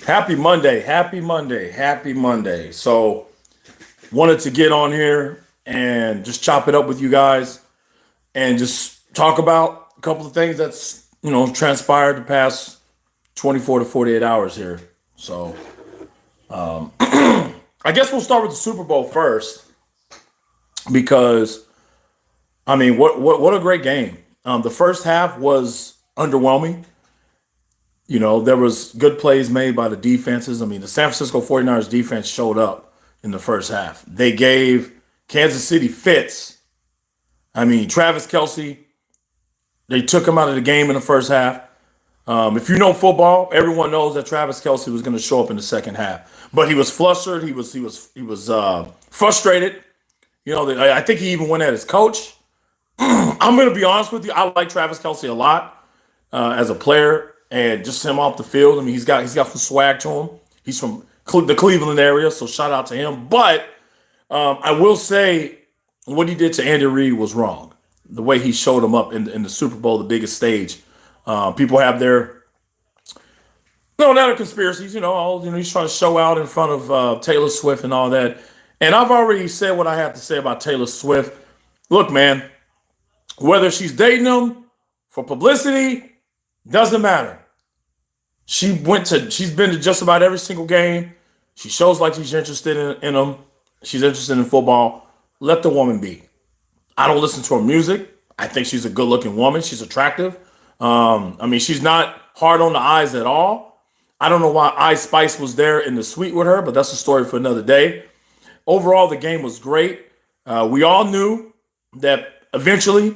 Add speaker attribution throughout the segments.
Speaker 1: Happy Monday. Happy Monday. Happy Monday. So, wanted to get on here and just chop it up with you guys and just talk about a couple of things that's, transpired the past 24 to 48 hours here. So, I guess we'll start with the Super Bowl first because, what a great game. The first half was underwhelming. There was good plays made by the defenses. The San Francisco 49ers defense showed up in the first half. They gave Kansas City fits. Travis Kelce, they took him out of the game in the first half. If you know football, everyone knows that Travis Kelce was going to show up in the second half. But he was flustered. He was frustrated. I think he even went at his coach. I'm going to be honest with you. I like Travis Kelce a lot as a player. And just him off the field, he's got some swag to him. He's from the Cleveland area, so shout out to him. But I will say what he did to Andy Reid was wrong. The way he showed him up in the Super Bowl, the biggest stage. People have their not conspiracies. He's trying to show out in front of Taylor Swift and all that. And I've already said what I have to say about Taylor Swift. Look, man, whether she's dating him for publicity. Doesn't matter. She's been to just about every single game. She shows like she's interested in them. She's interested in football. Let the woman be. I don't listen to her music. I think she's a good-looking woman. She's attractive. She's not hard on the eyes at all. I don't know why Ice Spice was there in the suite with her, but that's a story for another day. Overall, the game was great. We all knew that eventually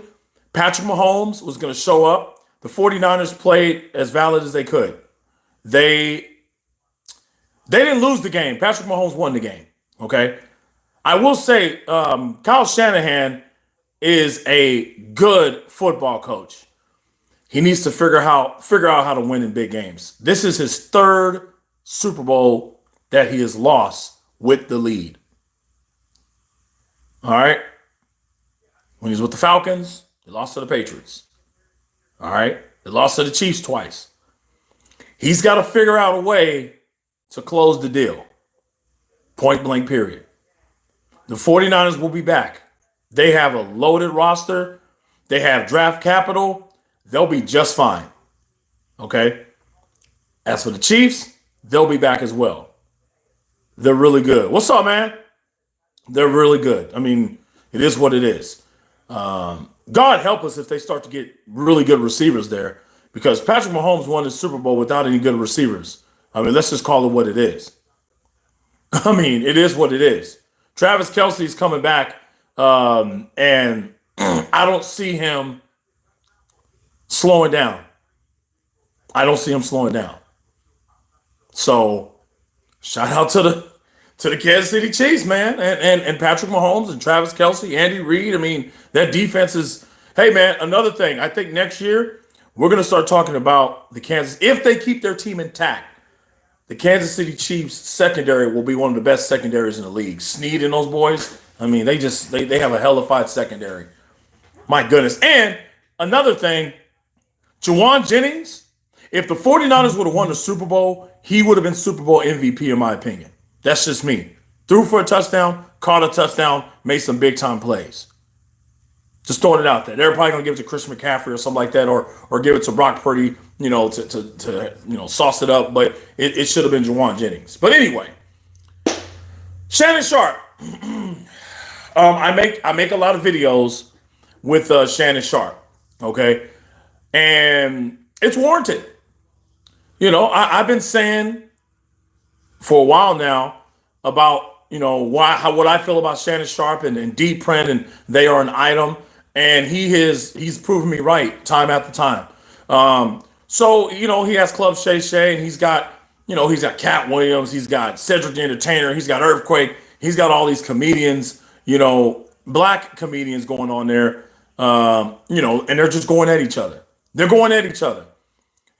Speaker 1: Patrick Mahomes was going to show up. The 49ers played as valid as they could. They didn't lose the game. Patrick Mahomes won the game, okay? I will say Kyle Shanahan is a good football coach. He needs to figure out how to win in big games. This is his third Super Bowl that he has lost with the lead. All right? When he's with the Falcons, he lost to the Patriots. All right. They lost to the Chiefs twice. He's got to figure out a way to close the deal. Point blank, period. The 49ers will be back. They have a loaded roster. They have draft capital. They'll be just fine. Okay. As for the Chiefs, they'll be back as well. They're really good. What's up, man? They're really good. It is what it is. God help us if they start to get really good receivers there, because Patrick Mahomes won the Super Bowl without any good receivers. Let's just call it what it is. It is what it is. Travis Kelce is coming back, and I don't see him slowing down. So, shout out to the Kansas City Chiefs, man, and Patrick Mahomes and Travis Kelce, Andy Reid. That defense is, hey, man, another thing. I think next year we're going to start talking about the Kansas, if they keep their team intact, the Kansas City Chiefs secondary will be one of the best secondaries in the league. Snead and those boys, they have a hellified secondary. My goodness. And another thing, Juwan Jennings, if the 49ers would have won the Super Bowl, he would have been Super Bowl MVP in my opinion. That's just me. Threw for a touchdown, caught a touchdown, made some big-time plays. Just throwing it out there. They're probably going to give it to Chris McCaffrey or something like that, or give it to Brock Purdy, to sauce it up. But it should have been Juwan Jennings. But anyway, Shannon Sharpe. I make a lot of videos with Shannon Sharpe, okay? And it's warranted. I've been saying for a while now about, what I feel about Shannon Sharpe and Deep Print, and they are an item. And he's proven me right time after time. He has Club Shay Shay, and he's got Cat Williams, he's got Cedric the Entertainer, he's got Earthquake, he's got all these comedians, black comedians going on there, and they're just going at each other.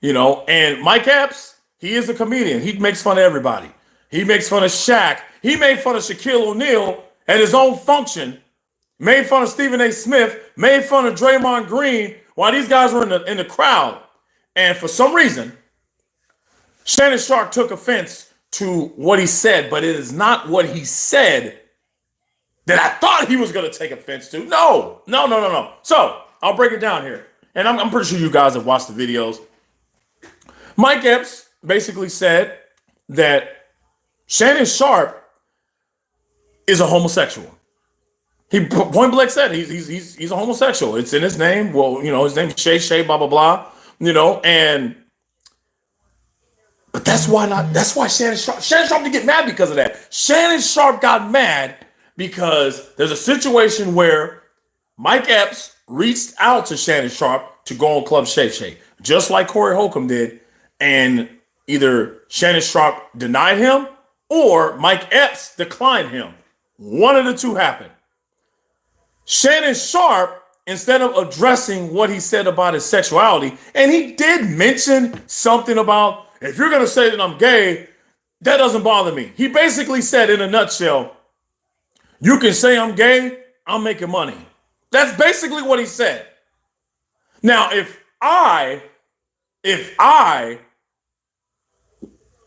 Speaker 1: And Mike Epps, he is a comedian. He makes fun of everybody. He makes fun of Shaq. He made fun of Shaquille O'Neal at his own function, made fun of Stephen A. Smith, made fun of Draymond Green while these guys were in the crowd. And for some reason, Shannon Sharpe took offense to what he said, but it is not what he said that I thought he was going to take offense to. No. So I'll break it down here. And I'm pretty sure you guys have watched the videos. Mike Epps basically said that Shannon Sharpe is a homosexual. He point blank said he's a homosexual. It's in his name. Well, his name is Shay, blah, blah, blah. But that's why Shannon Sharpe didn't get mad because of that. Shannon Sharpe got mad because there's a situation where Mike Epps reached out to Shannon Sharpe to go on Club Shay, just like Corey Holcomb did. And either Shannon Sharpe denied him or Mike Epps declined him. One of the two happened. Shannon Sharpe, instead of addressing what he said about his sexuality, and he did mention something about, if you're going to say that I'm gay, that doesn't bother me. He basically said in a nutshell, you can say I'm gay, I'm making money. That's basically what he said. Now, if I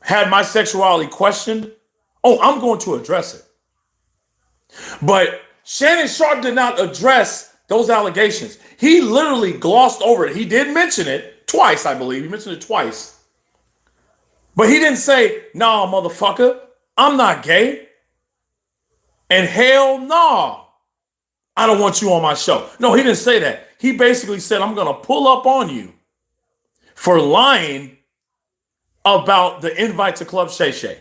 Speaker 1: had my sexuality questioned, I'm going to address it. But Shannon Sharpe did not address those allegations. He literally glossed over it. He did mention it twice, I believe. He mentioned it twice. But he didn't say, nah, motherfucker, I'm not gay. And hell no, I don't want you on my show. No, he didn't say that. He basically said, I'm going to pull up on you for lying about the invite to Club Shay.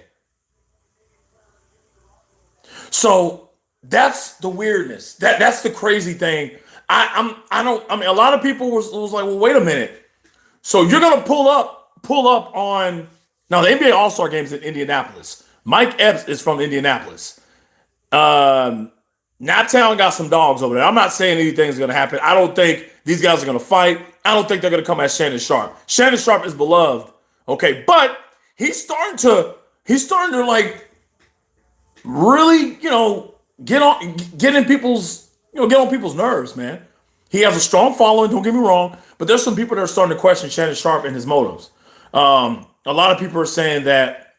Speaker 1: So that's the weirdness. That's the crazy thing. A lot of people was like, well, wait a minute. So you're going to pull up on, now the NBA All-Star Game's in Indianapolis. Mike Epps is from Indianapolis. Naptown got some dogs over there. I'm not saying anything's going to happen. I don't think these guys are going to fight. I don't think they're going to come at Shannon Sharpe. Shannon Sharpe is beloved. Okay. But he's starting to like really, get on people's nerves, man. He has a strong following. Don't get me wrong, but there's some people that are starting to question Shannon Sharpe and his motives. A lot of people are saying that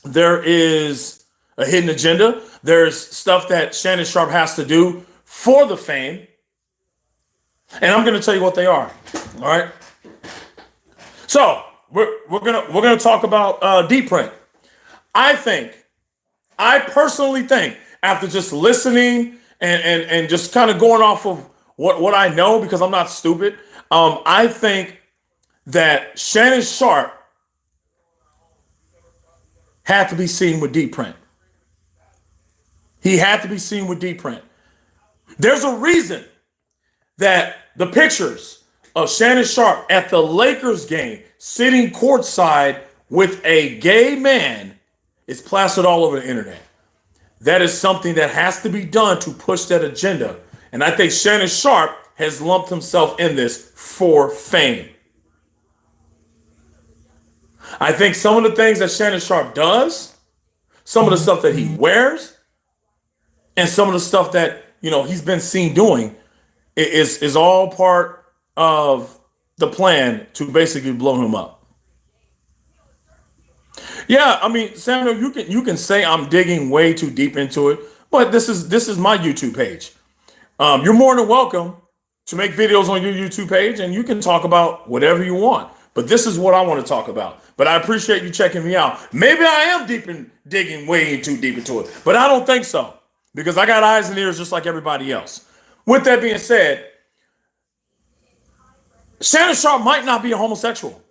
Speaker 1: there is a hidden agenda. There's stuff that Shannon Sharpe has to do for the fame. And I'm going to tell you what they are. All right. So we're gonna talk about Deep Print. I personally think, after just listening and just kind of going off of what I know, because I'm not stupid, I think that Shannon Sharpe had to be seen with Deep Print. He had to be seen with Deep Print. There's a reason that the pictures of Shannon Sharpe at the Lakers game sitting courtside with a gay man is plastered all over the internet. That is something that has to be done to push that agenda. And I think Shannon Sharpe has lumped himself in this for fame. I think some of the things that Shannon Sharpe does, some of the stuff that he wears, and some of the stuff that, he's been seen doing is all part of the plan to basically blow him up. Yeah, I mean, Samuel, you can say I'm digging way too deep into it, but this is my YouTube page. You're more than welcome to make videos on your YouTube page, and you can talk about whatever you want. But this is what I want to talk about. But I appreciate you checking me out. Maybe I am digging way too deep into it, but I don't think so, because I got eyes and ears just like everybody else. With that being said, Shannon Sharpe might not be a homosexual.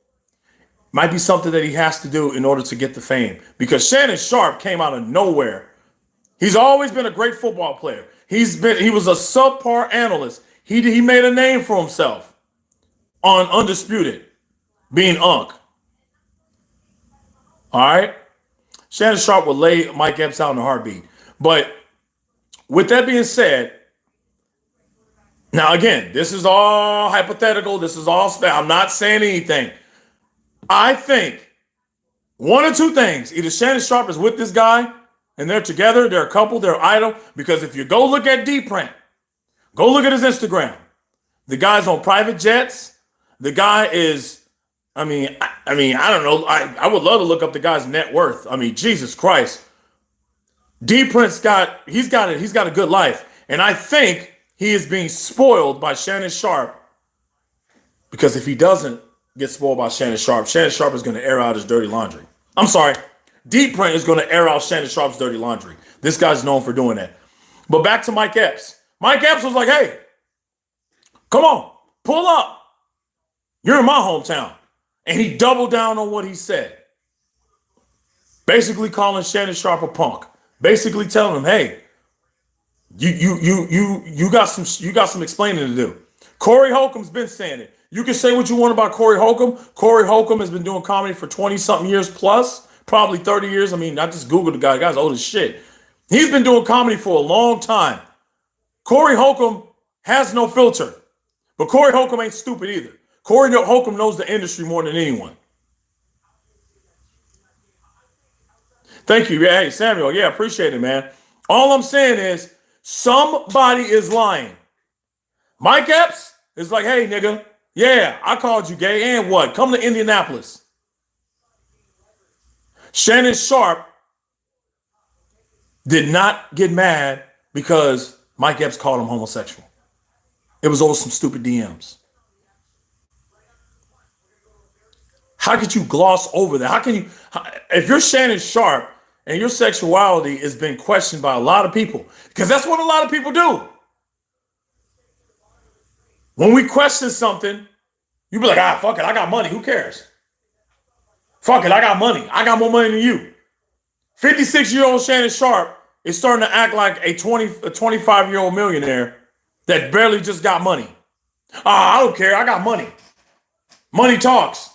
Speaker 1: Might be something that he has to do in order to get the fame, because Shannon Sharpe came out of nowhere. He's always been a great football player. He was a subpar analyst. He made a name for himself on Undisputed, being Unc. All right. Shannon Sharpe would lay Mike Epps out in a heartbeat. But with that being said, now again, this is all hypothetical. This is all I'm not saying anything. I think one or two things. Either Shannon Sharpe is with this guy and they're together, they're a couple, they're idol. Because if you go look at Deep Print, go look at his Instagram. The guy's on private jets. The guy is I don't know. I would love to look up the guy's net worth. I mean, Jesus Christ. D Prince he's got a good life. And I think he is being spoiled by Shannon Sharpe, because if he doesn't get spoiled by Shannon Sharpe is going to air out his dirty laundry. I'm sorry. D Prince is going to air out Shannon Sharpe's dirty laundry. This guy's known for doing that. But back to Mike Epps. Mike Epps was like, hey, come on, pull up. You're in my hometown. And he doubled down on what he said. Basically calling Shannon Sharpe a punk. Basically telling him, hey, you got some explaining to do. Corey Holcomb's been saying it. You can say what you want about Corey Holcomb. Corey Holcomb has been doing comedy for 20-something years plus, probably 30 years. I mean, I just Googled the guy. The guy's old as shit. He's been doing comedy for a long time. Corey Holcomb has no filter. But Corey Holcomb ain't stupid either. Corey Holcomb knows the industry more than anyone. Thank you. Yeah, hey, Samuel. Yeah, appreciate it, man. All I'm saying is somebody is lying. Mike Epps is like, hey, nigga, yeah, I called you gay, and what? Come to Indianapolis. Shannon Sharpe did not get mad because Mike Epps called him homosexual. It was over some stupid DMs. How could you gloss over that? How can you, if you're Shannon Sharpe and your sexuality has been questioned by a lot of people, because that's what a lot of people do. When we question something, you be like, fuck it, I got money, who cares? Fuck it, I got money. I got more money than you. 56-year-old Shannon Sharpe is starting to act like a 25-year-old millionaire that barely just got money. I don't care, I got money. Money talks.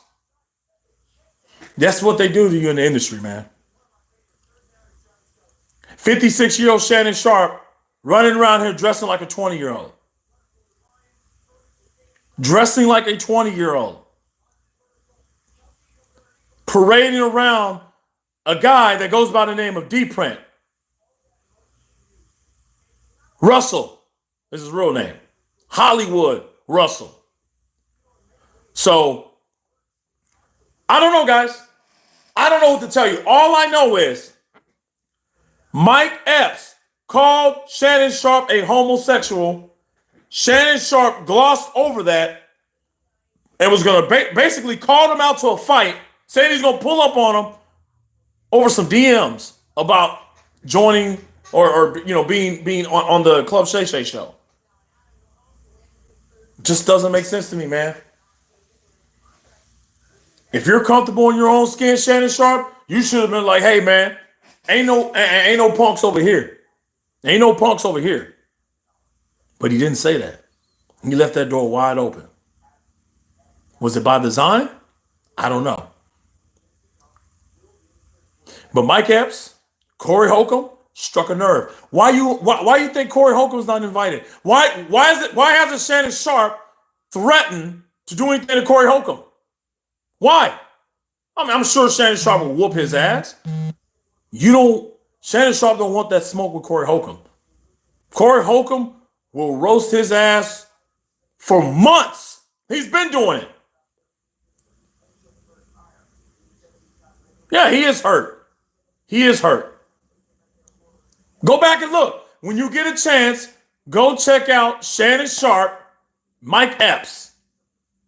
Speaker 1: That's what they do to you in the industry, man. 56-year-old Shannon Sharpe running around here dressing like a 20-year-old. Dressing like a 20-year-old. Parading around a guy that goes by the name of D Print. Russell is his real name. Hollywood Russell. So, I don't know, guys. I don't know what to tell you. All I know is Mike Epps called Shannon Sharpe a homosexual. Shannon Sharpe glossed over that and was going to basically call him out to a fight, saying he's going to pull up on him over some DMs about joining or being on the Club Shay Shay show. Just doesn't make sense to me, man. If you're comfortable in your own skin, Shannon Sharpe, you should have been like, hey, man, ain't no punks over here. Ain't no punks over here. But he didn't say that. He left that door wide open. Was it by design? I don't know. But Mike Epps, Corey Holcomb struck a nerve. Why you think Corey Holcomb's not invited? Why hasn't Shannon Sharpe threatened to do anything to Corey Holcomb? Why? I mean, I'm sure Shannon Sharpe will whoop his ass. Shannon Sharpe don't want that smoke with Corey Holcomb. Corey Holcomb will roast his ass for months. He's been doing it. Yeah, he is hurt. He is hurt. Go back and look. When you get a chance, go check out Shannon Sharpe, Mike Epps.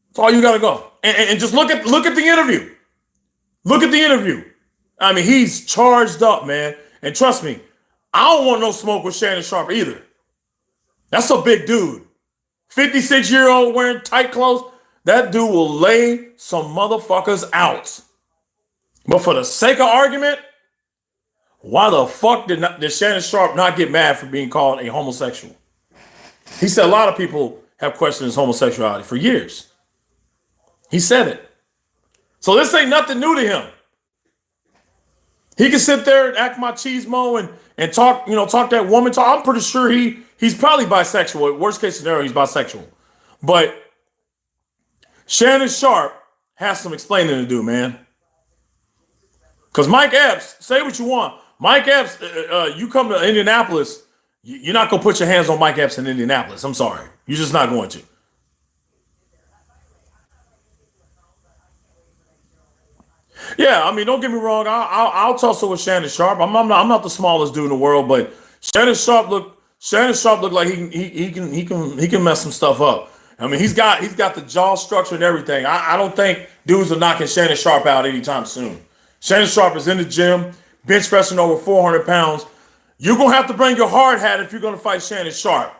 Speaker 1: That's all you got to go. And just look at the interview. Look at the interview. I mean, he's charged up, man. And trust me, I don't want no smoke with Shannon Sharpe either. That's a big dude. 56-year-old wearing tight clothes. That dude will lay some motherfuckers out. But for the sake of argument, why the fuck did Shannon Sharpe not get mad for being called a homosexual? He said a lot of people have questioned his homosexuality for years. He said it. So this ain't nothing new to him. He can sit there and act machismo and talk that woman talk. I'm pretty sure he's probably bisexual. Worst case scenario, he's bisexual. But Shannon Sharpe has some explaining to do, man. Because Mike Epps, say what you want. Mike Epps, you come to Indianapolis, you're not going to put your hands on Mike Epps in Indianapolis. I'm sorry. You're just not going to. Yeah, I mean, don't get me wrong. I'll tussle with Shannon Sharp. I'm not the smallest dude in the world, but Shannon Sharp look like he can mess some stuff up. I mean, he's got the jaw structure and everything. I don't think dudes are knocking Shannon Sharp out anytime soon. Shannon Sharp is in the gym, bench pressing over 400 pounds. You're gonna have to bring your hard hat if you're gonna fight Shannon Sharp.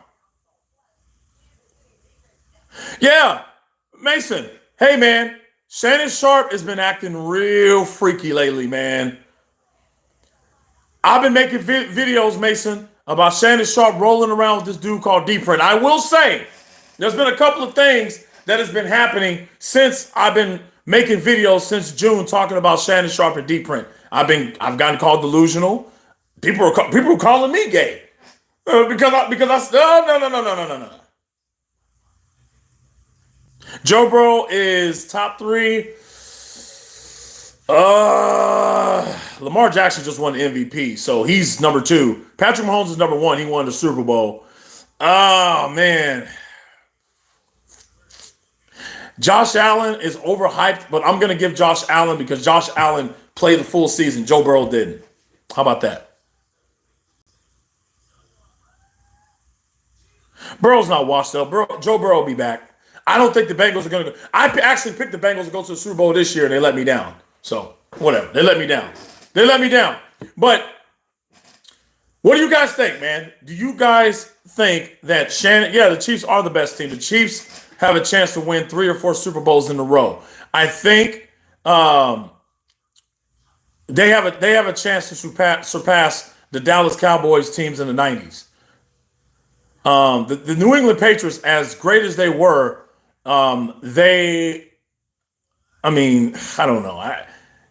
Speaker 1: Yeah, Mason. Hey, man. Shannon Sharp has been acting real freaky lately, man. I've been making videos, Mason, about Shannon Sharp rolling around with this dude called D Print. I will say, there's been a couple of things that has been happening since I've been making videos since June talking about Shannon Sharp and D Print. I've gotten called delusional. People are calling me gay because no. Joe Burrow is top three. Lamar Jackson just won the MVP, so he's number two. Patrick Mahomes is number one. He won the Super Bowl. Oh, man. Josh Allen is overhyped, but I'm going to give Josh Allen because Josh Allen played the full season. Joe Burrow didn't. How about that? Burrow's not washed up. Joe Burrow will be back. I don't think the Bengals are going to go. I actually picked the Bengals to go to the Super Bowl this year, and they let me down. So, whatever. They let me down. They let me down. But what do you guys think, man? Do you guys think that the Chiefs are the best team? The Chiefs have a chance to win 3 or 4 Super Bowls in a row. I think they have a chance to surpass the Dallas Cowboys teams in the 90s. The New England Patriots, as great as they were, I don't know.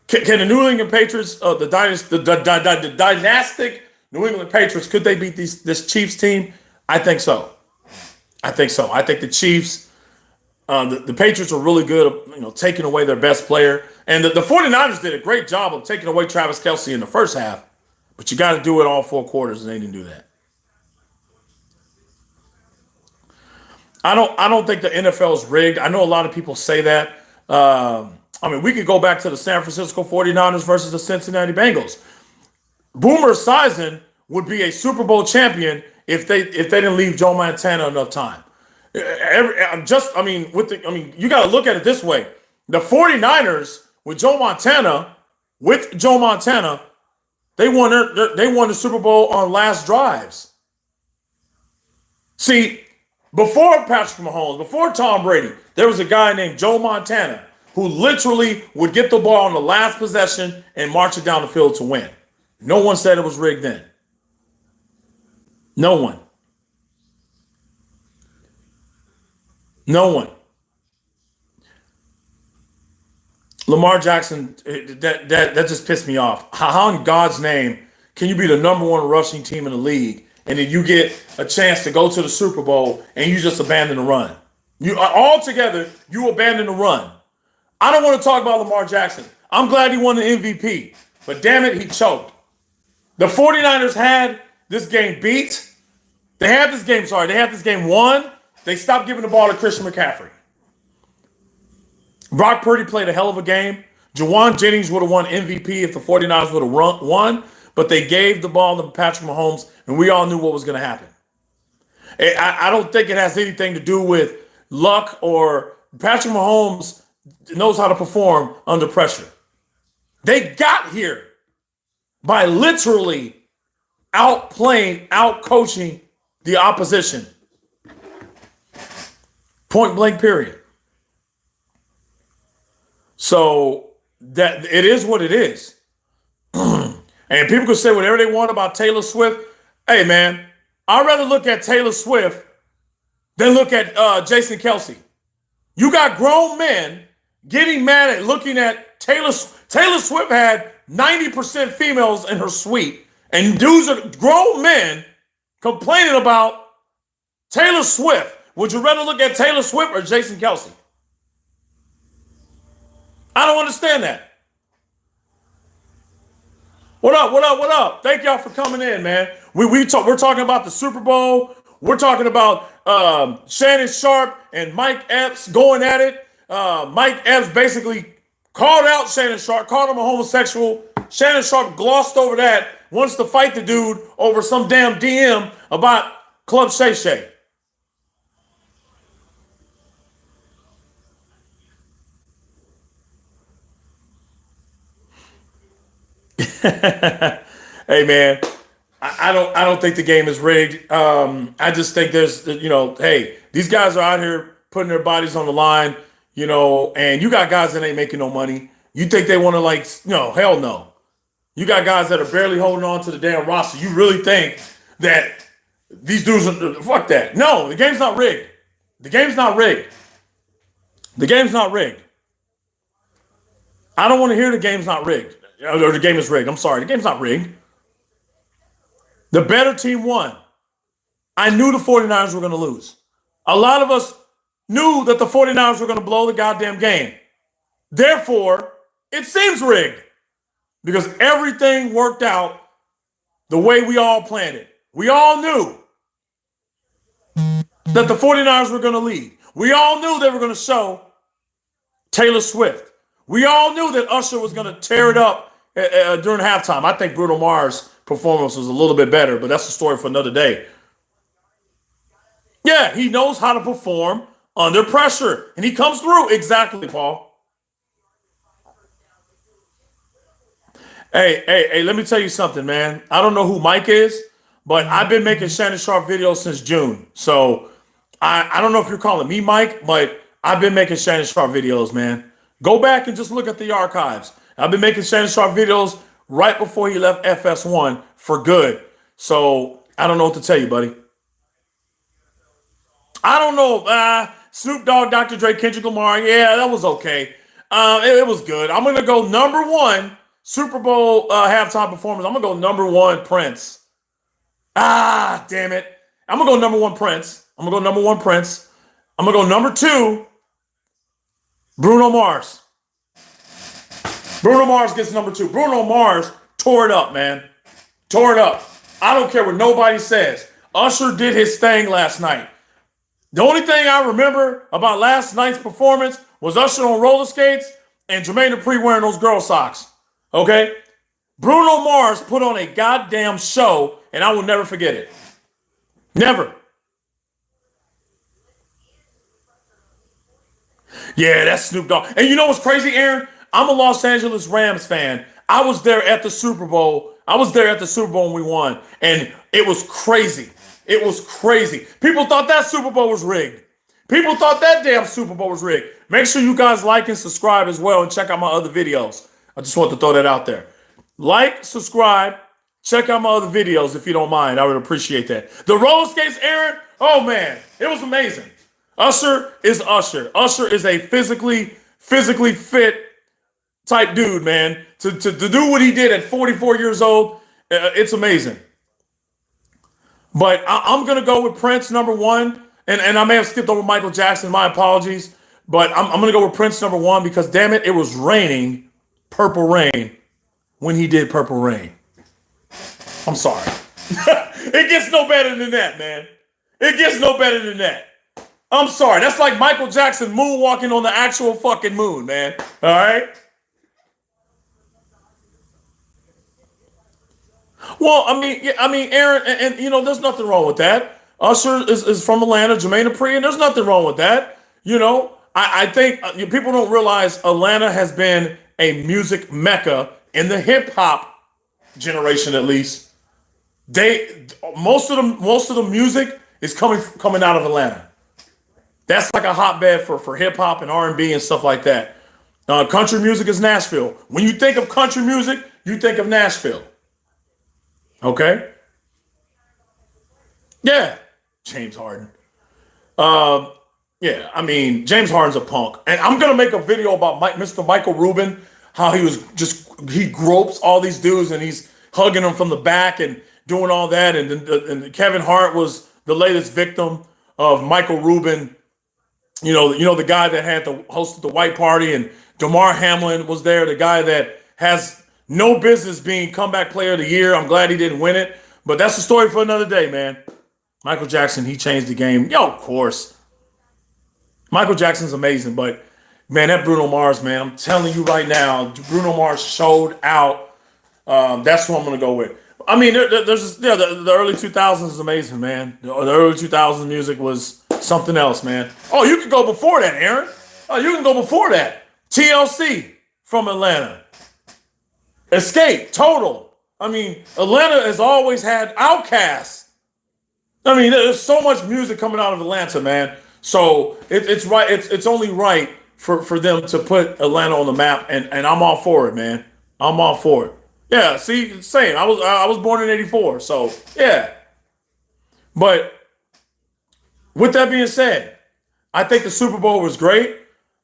Speaker 1: Can the New England Patriots, the dynastic New England Patriots, could they beat this Chiefs team? I think so. I think the Chiefs, the Patriots are really good at taking away their best player. And the 49ers did a great job of taking away Travis Kelce in the first half. But you got to do it all 4 quarters, and they didn't do that. I don't think the NFL is rigged. I know a lot of people say that. We could go back to the San Francisco 49ers versus the Cincinnati Bengals. Boomer Esiason would be a Super Bowl champion if they didn't leave Joe Montana enough time. You got to look at it this way. The 49ers with Joe Montana, they won the Super Bowl on last drives. See, before Patrick Mahomes, before Tom Brady, there was a guy named Joe Montana who literally would get the ball on the last possession and march it down the field to win. No one said it was rigged then. No one. Lamar Jackson, that just pissed me off. How in God's name can you be the number 1 rushing team in the league and then you get a chance to go to the Super Bowl and you just abandon the run? You abandon the run. I don't want to talk about Lamar Jackson. I'm glad he won the MVP, but damn it, he choked. The 49ers had this game beat. They had this game won. They stopped giving the ball to Christian McCaffrey. Brock Purdy played a hell of a game. Juwan Jennings would have won MVP if the 49ers would have won, but they gave the ball to Patrick Mahomes, and we all knew what was going to happen. I don't think it has anything to do with luck or Patrick Mahomes knows how to perform under pressure. They got here by literally out-coaching the opposition. Point blank, period. So that it is what it is. And people can say whatever they want about Taylor Swift. Hey, man, I'd rather look at Taylor Swift than look at Jason Kelce. You got grown men getting mad at looking at Taylor. Taylor Swift had 90% females in her suite, and dudes are grown men complaining about Taylor Swift. Would you rather look at Taylor Swift or Jason Kelce? I don't understand that. What up? Thank y'all for coming in, man. We're talking about the Super Bowl. We're talking about Shannon Sharpe and Mike Epps going at it. Mike Epps basically Called out Shannon Sharp, called him a homosexual. Shannon Sharp glossed over that, wants to fight the dude over some damn DM about Club Shay Shay. Hey man, I don't think the game is rigged. I just think there's hey, these guys are out here putting their bodies on the line, and you got guys that ain't making no money. You think they want to hell no. You got guys that are barely holding on to the damn roster. You really think that these dudes are fuck that? No, the game's not rigged. The game's not rigged. The game's not rigged. I don't want to hear the game's not rigged. Or the game is rigged. I'm sorry. The game's not rigged. The better team won. I knew the 49ers were going to lose. A lot of us knew that the 49ers were going to blow the goddamn game. Therefore, it seems rigged because everything worked out the way we all planned it. We all knew that the 49ers were going to lead. We all knew they were going to show Taylor Swift. We all knew that Usher was going to tear it up during halftime. I think Bruno Mars' performance was a little bit better, but that's a story for another day. Yeah, he knows how to perform under pressure, and he comes through. Exactly, Paul. Hey, let me tell you something, man. I don't know who Mike is, but I've been making Shannon Sharp videos since June. So I don't know if you're calling me Mike, but I've been making Shannon Sharp videos, man. Go back and just look at the archives. I've been making Shannon Sharp videos right before he left FS1 for good. So I don't know what to tell you, buddy. I don't know. Snoop Dogg, Dr. Dre, Kendrick Lamar. Yeah, that was okay. It was good. I'm going to go number one, Super Bowl halftime performance. I'm going to go number one, Prince. Damn it. I'm going to go number one, Prince. I'm going to go number one, Prince. I'm going to go number two, Bruno Mars. Bruno Mars gets number two. Bruno Mars tore it up, man. Tore it up. I don't care what nobody says. Usher did his thing last night. The only thing I remember about last night's performance was Usher on roller skates and Jermaine Dupri wearing those girl socks. Okay? Bruno Mars put on a goddamn show, and I will never forget it. Never. Yeah, that's Snoop Dogg. And you know what's crazy, Aaron? I'm a Los Angeles Rams fan. I was there at the Super Bowl. When we won. And it was crazy. It was crazy. People thought that Super Bowl was rigged. People thought that damn Super Bowl was rigged. Make sure you guys like and subscribe as well and check out my other videos. I just want to throw that out there. Like, subscribe, check out my other videos if you don't mind. I would appreciate that. The roller skates, Aaron, oh man, it was amazing. Usher is Usher. Usher is a physically fit type dude, man. To do what he did at 44 years old, it's amazing. But I'm going to go with Prince number one. And I may have skipped over Michael Jackson. My apologies. But I'm going to go with Prince number one because, damn it was raining Purple Rain when he did Purple Rain. I'm sorry. It gets no better than that, man. It gets no better than that. I'm sorry. That's like Michael Jackson moonwalking on the actual fucking moon, man. All right? Well, I mean, Aaron, and there's nothing wrong with that. Usher is from Atlanta, Jermaine Dupri, and there's nothing wrong with that. I think people don't realize Atlanta has been a music mecca in the hip hop generation, at least. Most of the music is coming out of Atlanta. That's like a hotbed for hip hop and R&B and stuff like that. Country music is Nashville. When you think of country music, you think of Nashville. Okay? Yeah. James Harden. Yeah, I mean, James Harden's a punk. And I'm going to make a video about Mr. Michael Rubin, how he gropes all these dudes and he's hugging them from the back and doing all that. And Kevin Hart was the latest victim of Michael Rubin. The guy that hosted the white party, and DeMar Hamlin was there, the guy that has no business being comeback player of the year. I'm glad he didn't win it, but that's a story for another day, man. Michael Jackson, he changed the game. Of course. Michael Jackson's amazing, but Man, that Bruno Mars, man, I'm telling you right now, Bruno Mars showed out. That's what I'm going to go with. I mean, the early 2000s is amazing, man. The early 2000s music was something else, man. Oh, you can go before that, Aaron. Oh, you can go before that. TLC from Atlanta. Escape, Total. I mean, Atlanta has always had Outkast. I mean, there's so much music coming out of Atlanta, man. So it's right. It's only right for them to put Atlanta on the map, and I'm all for it, man. I'm all for it. Yeah, see, same. I was born in '84, so yeah. But with that being said, I think the Super Bowl was great.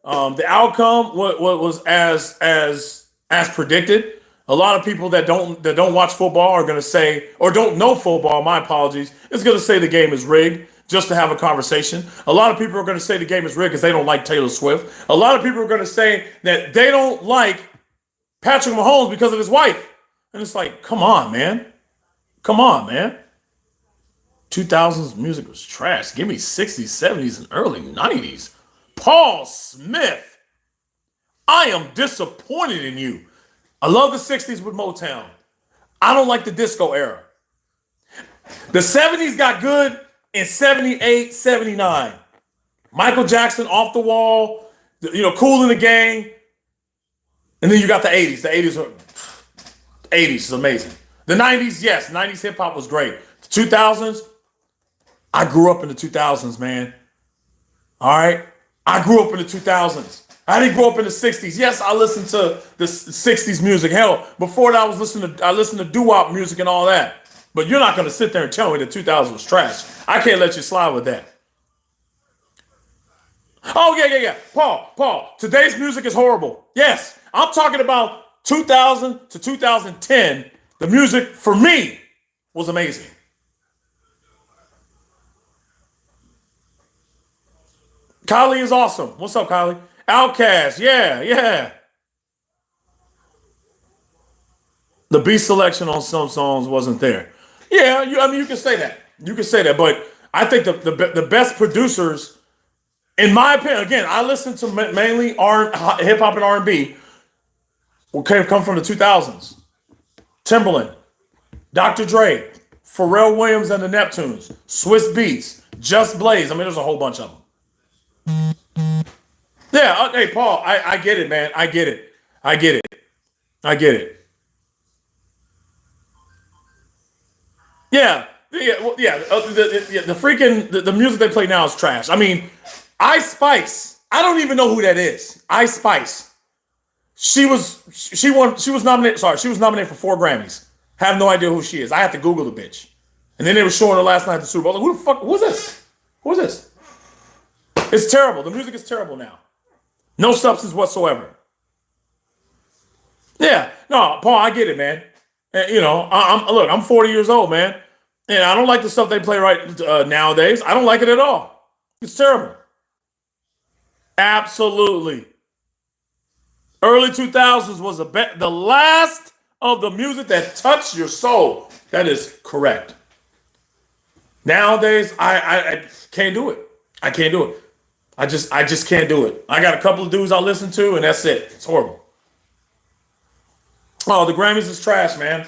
Speaker 1: The outcome was as predicted. A lot of people that don't watch football are going to say, or don't know football, my apologies, is going to say the game is rigged just to have a conversation. A lot of people are going to say the game is rigged because they don't like Taylor Swift. A lot of people are going to say that they don't like Patrick Mahomes because of his wife. And it's like, come on, man. Come on, man. 2000s music was trash. Give me 60s, 70s, and early 90s. Paul Smith. I am disappointed in you. I love the 60s with Motown. I don't like the disco era. The 70s got good in 78, 79. Michael Jackson, Off the Wall, Kool and the Gang. And then you got the 80s. The 80s is amazing. The 90s, yes, 90s hip hop was great. The 2000s, I grew up in the 2000s, man. All right? I grew up in the 2000s. I didn't grow up in the 60s. Yes, I listened to the 60s music. Hell, before that, I listened to doo-wop music and all that. But you're not going to sit there and tell me the 2000s was trash. I can't let you slide with that. Oh, yeah. Paul, today's music is horrible. Yes, I'm talking about 2000 to 2010. The music, for me, was amazing. Kylie is awesome. What's up, Kylie? Outkast, yeah. The beat selection on some songs wasn't there. Yeah, you can say that. You can say that, but I think the best producers, in my opinion, again, I listen to mainly hip hop and R&B, come from the 2000s. Timbaland, Dr. Dre, Pharrell Williams and the Neptunes, Swiss Beats, Just Blaze. I mean, there's a whole bunch of them. Yeah, hey, Paul, I get it, man. I get it. Yeah. The freaking the music they play now is trash. I mean, Ice Spice. I don't even know who that is. Ice Spice. She was nominated. Sorry, she was nominated for 4 Grammys. Have no idea who she is. I had to Google the bitch. And then they were showing her last night at the Super Bowl. Like, who the fuck? Who's this? Who's this? It's terrible. The music is terrible now. No substance whatsoever. Yeah, no, Paul, I get it, man. And, I'm 40 years old, man, and I don't like the stuff they play right nowadays. I don't like it at all. It's terrible. Absolutely. Early 2000s was the last of the music that touched your soul. That is correct. Nowadays, I can't do it. I can't do it. I just can't do it. I got a couple of dudes I listen to, and that's it. It's horrible. Oh, the Grammys is trash, man.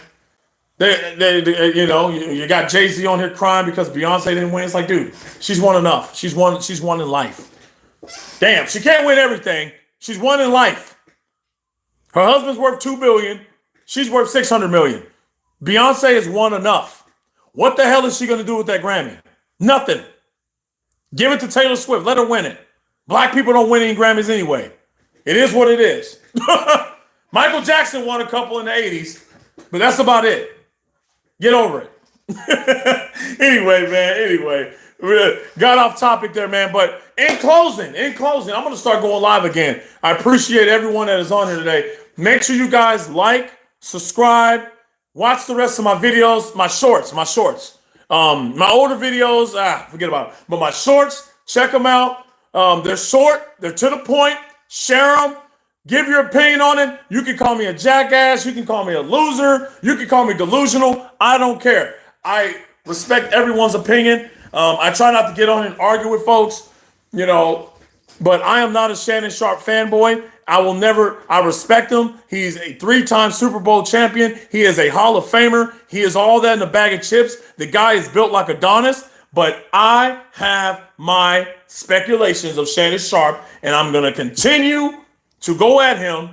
Speaker 1: You got Jay-Z on here crying because Beyonce didn't win. It's like, dude, she's won enough. She's won in life. Damn, she can't win everything. She's won in life. Her husband's worth $2 billion. She's worth $600 million. Beyonce has won enough. What the hell is she going to do with that Grammy? Nothing. Give it to Taylor Swift. Let her win it. Black people don't win any Grammys anyway. It is what it is. Michael Jackson won a couple in the 80s, but that's about it. Get over it. Anyway, got off topic there, man. But in closing, I'm going to start going live again. I appreciate everyone that is on here today. Make sure you guys like, subscribe, watch the rest of my videos, my shorts. My older videos, forget about it. But my shorts, check them out. They're short. They're to the point. Share them. Give your opinion on it. You can call me a jackass. You can call me a loser. You can call me delusional. I don't care. I respect everyone's opinion. I try not to get on and argue with folks. But I am not a Shannon Sharp fanboy. I respect him. He's a 3-time Super Bowl champion. He is a Hall of Famer. He is all that in a bag of chips. The guy is built like Adonis. But I have my speculations of Shannon Sharp, and I'm going to continue to go at him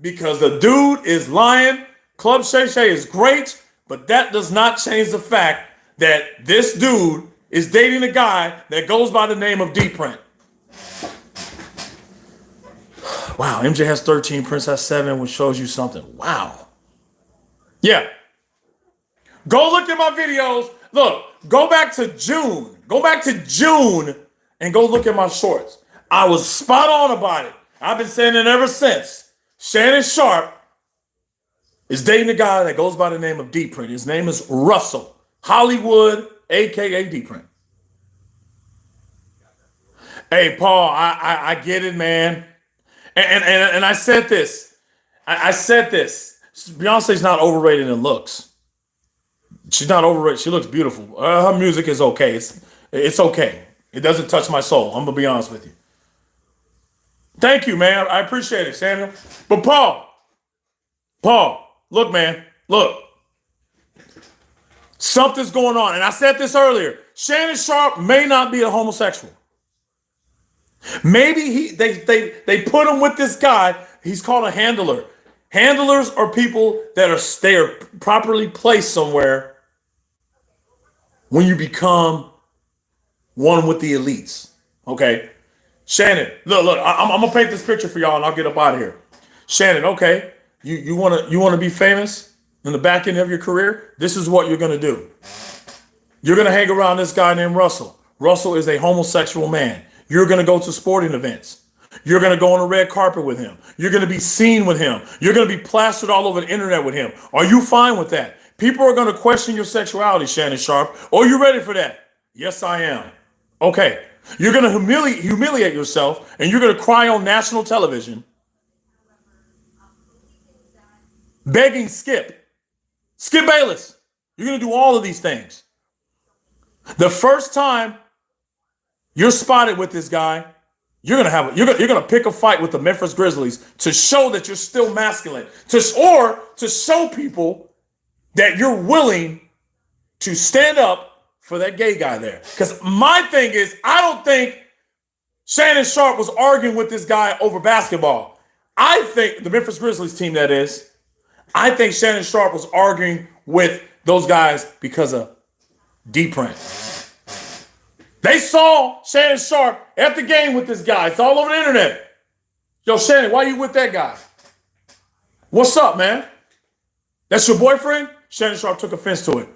Speaker 1: because the dude is lying. Club Shay Shay is great, but that does not change the fact that this dude is dating a guy that goes by the name of D-Print. Wow, MJ has 13, Prince has 7, which shows you something. Wow. Yeah. Go look at my videos. Look, go back to June. Go back to June and go look at my shorts. I was spot on about it. I've been saying it ever since. Shannon Sharp is dating a guy that goes by the name of D-Print. His name is Russell Hollywood, a.k.a. D-Print. Hey, Paul, I get it, man. And I said this. I said this. Beyonce's not overrated in looks. She's not overrated. She looks beautiful. Her music is okay. It's okay. It doesn't touch my soul. I'm going to be honest with you. Thank you, man. I appreciate it, Samuel. But Paul, look, man. Look. Something's going on. And I said this earlier. Shannon Sharp may not be a homosexual. Maybe they put him with this guy. He's called a handler. Handlers are people that are properly placed somewhere when you become one with the elites. Okay, Shannon, look. I'm gonna paint this picture for y'all, and I'll get up out of here. Shannon, okay, you wanna be famous in the back end of your career? This is what you're gonna do. You're gonna hang around this guy named Russell. Russell is a homosexual man. You're going to go to sporting events. You're going to go on a red carpet with him. You're going to be seen with him. You're going to be plastered all over the internet with him. Are you fine with that? People are going to question your sexuality, Shannon Sharp. Are you ready for that? Yes, I am. Okay. You're going to humiliate yourself, and you're going to cry on national television begging Skip Bayless. You're going to do all of these things. The first time you're spotted with this guy, you're gonna pick a fight with the Memphis Grizzlies to show that you're still masculine, to show people that you're willing to stand up for that gay guy there. Because my thing is, I don't think Shannon Sharp was arguing with this guy over basketball. I think the Memphis Grizzlies team, that is, I think Shannon Sharp was arguing with those guys because of D-Print. They saw Shannon Sharp at the game with this guy. It's all over the internet. Yo, Shannon, why you with that guy? What's up, man? That's your boyfriend? Shannon Sharp took offense to it.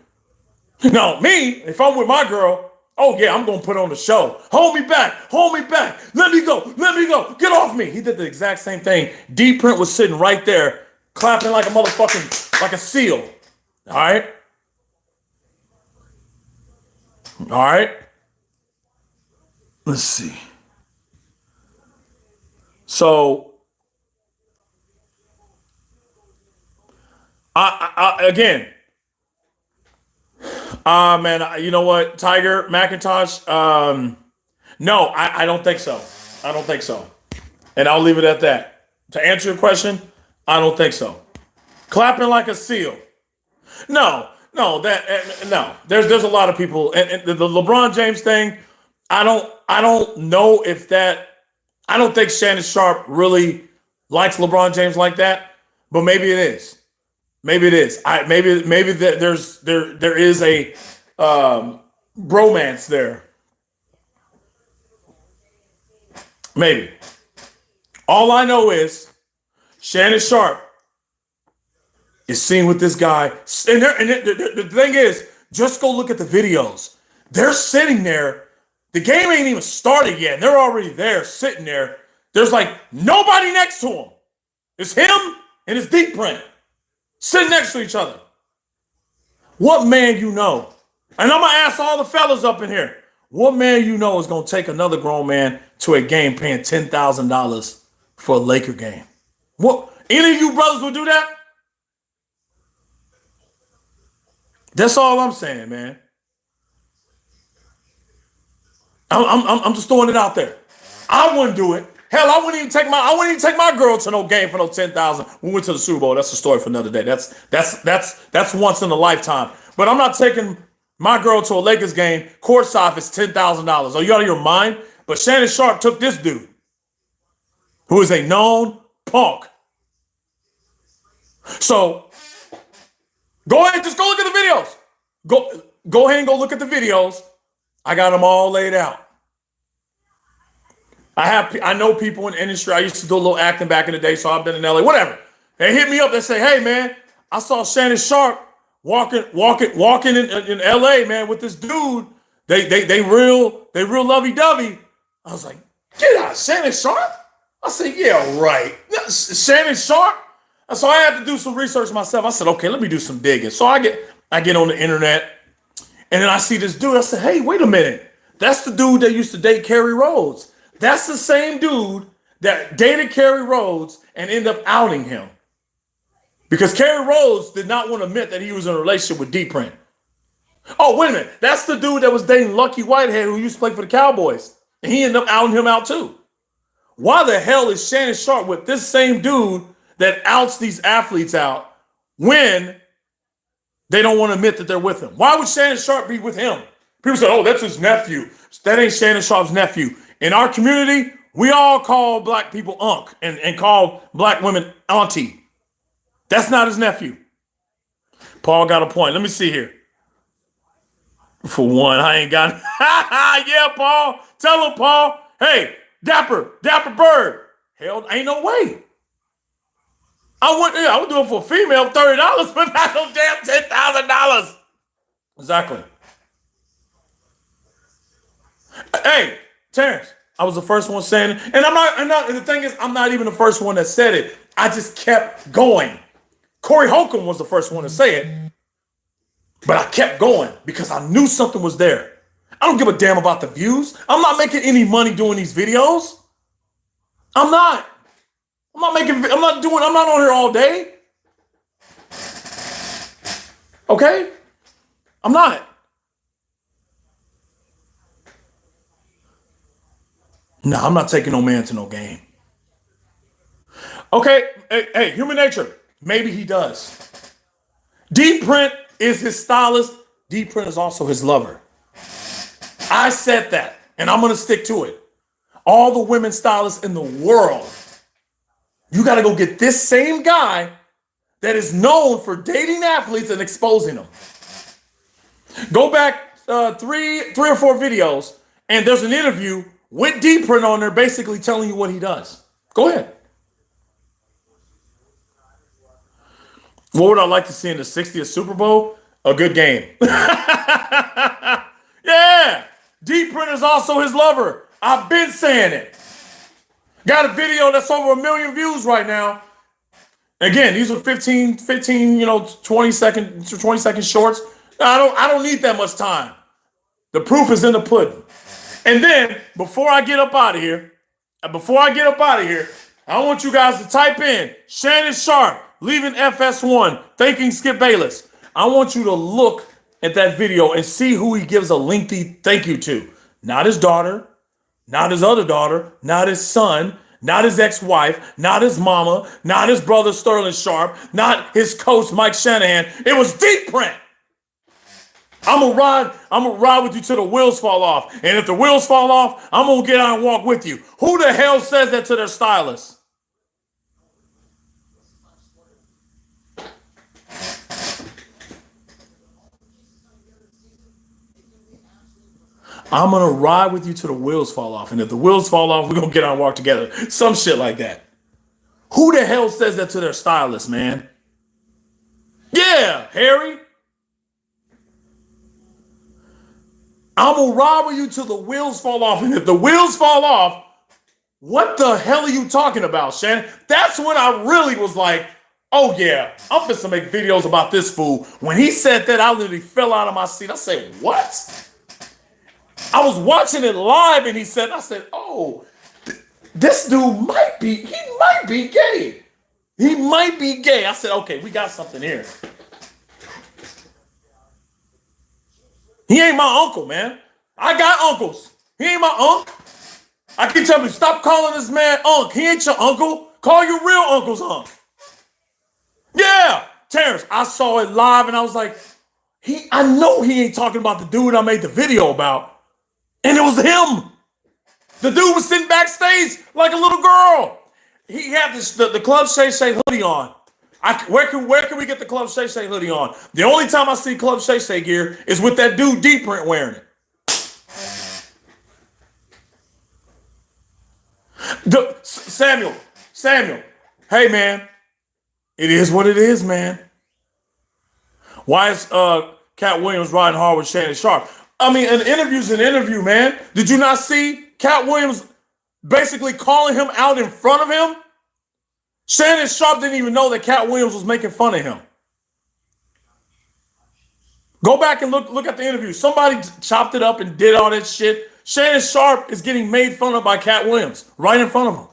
Speaker 1: No, me, if I'm with my girl, oh yeah, I'm going to put on the show. Hold me back. Let me go. Get off me. He did the exact same thing. D-Print was sitting right there, clapping like a motherfucking, like a seal. All right. Let's see. So, again, man, you know what, Tiger McIntosh? No, I don't think so. And I'll leave it at that. To answer your question, I don't think so. Clapping like a seal. No. There's a lot of people, and the LeBron James thing. I don't know if that. I don't think Shannon Sharp really likes LeBron James like that, but maybe it is. Maybe that there is a bromance there. Maybe. All I know is Shannon Sharp is seen with this guy, and the thing is, just go look at the videos. They're sitting there. The game ain't even started yet. And they're already there, sitting there. There's like nobody next to him. It's him and his D-Print sitting next to each other. What man you know? And I'm going to ask all the fellas up in here. What man you know is going to take another grown man to a game paying $10,000 for a Laker game? What? Any of you brothers would do that? That's all I'm saying, man. I'm just throwing it out there. I wouldn't do it. Hell, I wouldn't even take my girl to no game for no 10,000. We went to the Super Bowl. That's a story for another day. That's once in a lifetime. But I'm not taking my girl to a Lakers game. Courtside if it's $10,000. Are you out of your mind? But Shannon Sharpe took this dude, who is a known punk. So go ahead, just go look at the videos. Go ahead and go look at the videos. I got them all laid out. I know people in the industry. I used to do a little acting back in the day, so I've been in LA, whatever. They hit me up. They say, "Hey, man, I saw Shannon Sharpe walking in LA, man, with this dude. They real lovey-dovey." I was like, "Get out, Shannon Sharpe?" I said, "Yeah, right, Shannon Sharpe." So I had to do some research myself. I said, "Okay, let me do some digging." So I get on the internet, and then I see this dude. I said, "Hey, wait a minute. That's the dude that used to date Kerry Rhodes. That's the same dude that dated Kerry Rhodes and ended up outing him. Because Kerry Rhodes did not want to admit that he was in a relationship with D-Print. Oh, wait a minute. That's the dude that was dating Lucky Whitehead, who used to play for the Cowboys. And he ended up outing him out too. Why the hell is Shannon Sharpe with this same dude that outs these athletes out when they don't want to admit that they're with him? Why would Shannon Sharpe be with him? People say, "Oh, that's his nephew." That ain't Shannon Sharpe's nephew. In our community, we all call black people unk and call black women auntie. That's not his nephew. Paul got a point. Let me see here. For one, I ain't got yeah, Paul. Tell him, Paul. Hey, Dapper Bird. Hell, ain't no way. I would do it for a female, $30, but not no damn $10,000. Exactly. Hey, Terrence, I was the first one saying it. And and the thing is, I'm not even the first one that said it. I just kept going. Corey Holcomb was the first one to say it. But I kept going because I knew something was there. I don't give a damn about the views. I'm not making any money doing these videos. I'm not on here all day. Okay? I'm not. No, I'm not taking no man to no game. Okay, hey, human nature. Maybe he does. D-Print is his stylist. D-Print is also his lover. I said that, and I'm going to stick to it. All the women stylists in the world, you got to go get this same guy that is known for dating athletes and exposing them. Go back three or four videos, and there's an interview with D-Print on there basically telling you what he does. Go ahead. What would I like to see in the 60th Super Bowl? A good game. Yeah. D-Print is also his lover. I've been saying it. Got a video that's over 1 million views right now. Again, these are 15, 20 second shorts. I don't need that much time. The proof is in the pudding. And then, before I get up out of here, I want you guys to type in Shannon Sharpe leaving FS1, thanking Skip Bayless. I want you to look at that video and see who he gives a lengthy thank you to. Not his daughter, not his other daughter, not his son, not his ex-wife, not his mama, not his brother Sterling Sharpe, not his coach Mike Shanahan. It was D-Print. I'm gonna ride with you till the wheels fall off. And if the wheels fall off, I'm gonna get out and walk with you. Who the hell says that to their stylist? I'm gonna ride with you till the wheels fall off. And if the wheels fall off, we're gonna get out and walk together. Some shit like that. Who the hell says that to their stylist, man? Yeah, Harry. I'm gonna ride with you till the wheels fall off. And if the wheels fall off, what the hell are you talking about, Shannon? That's when I really was like, oh yeah, I'm finna make videos about this fool. When he said that, I literally fell out of my seat. I said, what? I was watching it live and I said, oh, this dude might be gay. He might be gay. I said, okay, we got something here. He ain't my uncle, man. I got uncles. He ain't my uncle. I keep telling you, stop calling this man Unc. He ain't your uncle. Call your real uncles Unc. Yeah, Terrence, I saw it live and I was like, I know he ain't talking about the dude I made the video about. And it was him. The dude was sitting backstage like a little girl. He had the Club Shay Shay hoodie on. Where can we get the Club Shay Shay hoodie on? The only time I see Club Shay Shay gear is with that dude D-Print wearing it. Samuel, hey man, it is what it is, man. Why is Cat Williams riding hard with Shannon Sharpe? I mean, an interview's an interview, man. Did you not see Cat Williams basically calling him out in front of him? Shannon Sharpe didn't even know that Cat Williams was making fun of him. Go back and look at the interview. Somebody chopped it up and did all that shit. Shannon Sharpe is getting made fun of by Cat Williams right in front of him.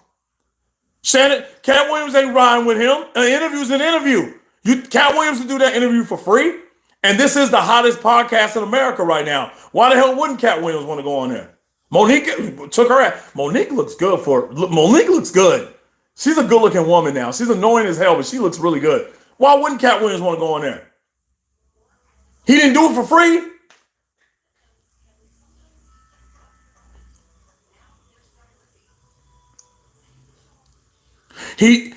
Speaker 1: Cat Williams ain't riding with him. An interview's an interview. Cat Williams will do that interview for free. And this is the hottest podcast in America right now. Why the hell wouldn't Cat Williams want to go on there? Monique took her ass. Monique looks good Monique looks good. She's a good-looking woman now. She's annoying as hell, but she looks really good. Why wouldn't Cat Williams want to go on there? He didn't do it for free. Hey,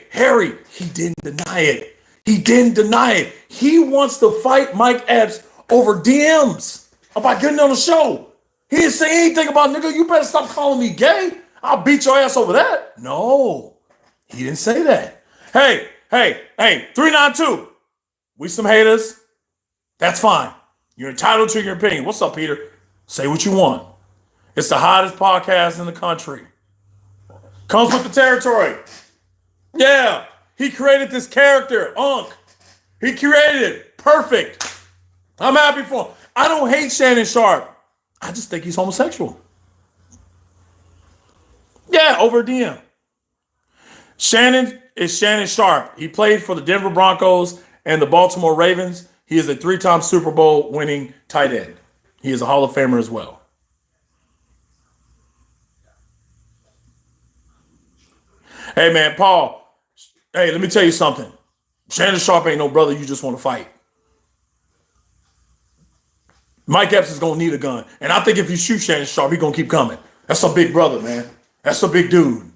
Speaker 1: Harry, he didn't deny it. He wants to fight Mike Epps over DMs about getting on the show. He didn't say anything about, nigga, you better stop calling me gay. I'll beat your ass over that. No, he didn't say that. Hey, 392. We some haters. That's fine. You're entitled to your opinion. What's up, Peter? Say what you want. It's the hottest podcast in the country. Comes with the territory. Yeah, he created this character, Unc. He created it. Perfect. I'm happy for him. I don't hate Shannon Sharpe. I just think he's homosexual. Yeah, over DM. Shannon is Shannon Sharpe. He played for the Denver Broncos and the Baltimore Ravens. He is a 3-time Super Bowl winning tight end. He is a Hall of Famer as well. Hey, man, Paul. Hey, let me tell you something. Shannon Sharpe ain't no brother you just want to fight. Mike Epps is going to need a gun. And I think if you shoot Shannon Sharpe, he's going to keep coming. That's a big brother, man. That's a big dude.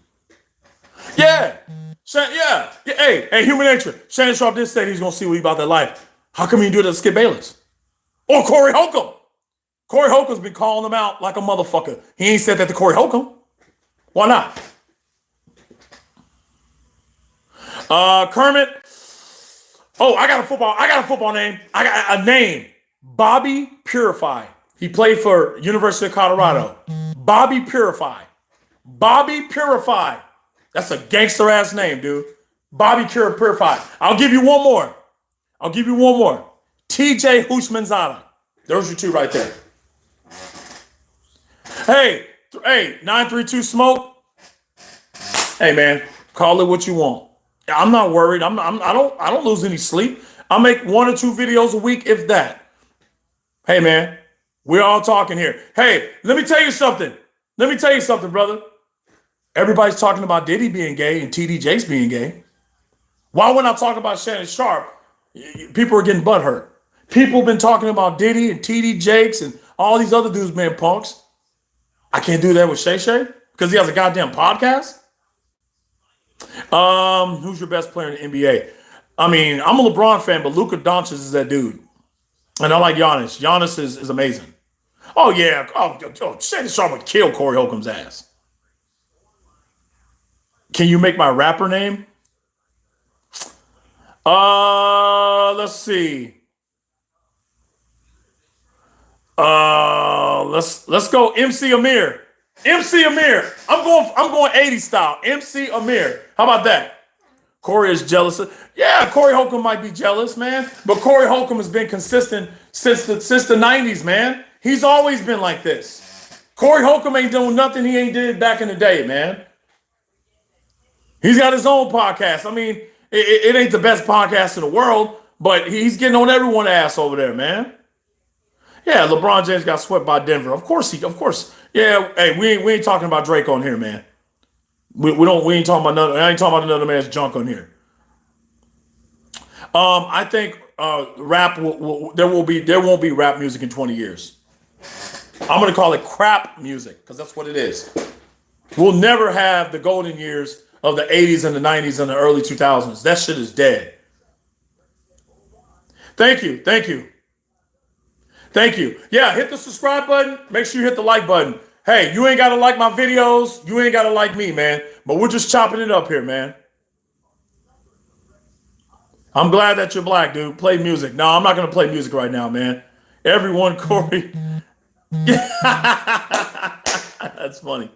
Speaker 1: Yeah. Hey, human nature. Shannon Sharpe did say he's going to see what he about that life. How come he didn't do it to Skip Bayless? Or Corey Holcomb? Corey Holcomb's been calling him out like a motherfucker. He ain't said that to Corey Holcomb. Why not? Kermit. Oh, I got a football name. I got a name. Bobby Purify. He played for University of Colorado. Bobby Purify. That's a gangster ass name, dude. Bobby Purify. I'll give you one more. TJ Hushmanzada. Those are two right there. Hey, 932 Smoke. Hey, man, call it what you want. I'm not worried. I don't lose any sleep. I make 1 or 2 videos a week, if that. Hey, man, we're all talking here. Hey, let me tell you something, brother. Everybody's talking about Diddy being gay and TD Jakes being gay. Why when I talk about Shannon Sharpe, people are getting butthurt? People have been talking about Diddy and TD Jakes and all these other dudes being punks. I can't do that with Shay Shay because he has a goddamn podcast. Who's your best player in the NBA? I mean, I'm a LeBron fan, but Luka Doncic is that dude. And I like Giannis. Giannis is amazing. Oh, yeah. Shannon Sharpe would kill Corey Holcomb's ass. Can you make my rapper name? Let's see. Let's go MC Amir. MC Amir. I'm going 80 style. MC Amir. How about that? Corey is jealous. Yeah, Corey Holcomb might be jealous, man. But Corey Holcomb has been consistent since the 90s, man. He's always been like this. Corey Holcomb ain't doing nothing he ain't did back in the day, man. He's got his own podcast. I mean, it ain't the best podcast in the world, but he's getting on everyone's ass over there, man. Yeah, LeBron James got swept by Denver. Of course. Yeah, hey, we ain't talking about Drake on here, man. We ain't talking about none. I ain't talking about another man's junk on here. I think rap there won't be rap music in 20 years. I'm gonna call it crap music because that's what it is. We'll never have the golden years of the 80s and the 90s and the early 2000s. That shit is dead. Thank you, thank you, thank you. Yeah, hit the subscribe button. Make sure you hit the like button. Hey, you ain't gotta like my videos. You ain't gotta like me, man. But we're just chopping it up here, man. I'm glad that you're black, dude. Play music. No, I'm not gonna play music right now, man. Everyone, Corey. That's funny.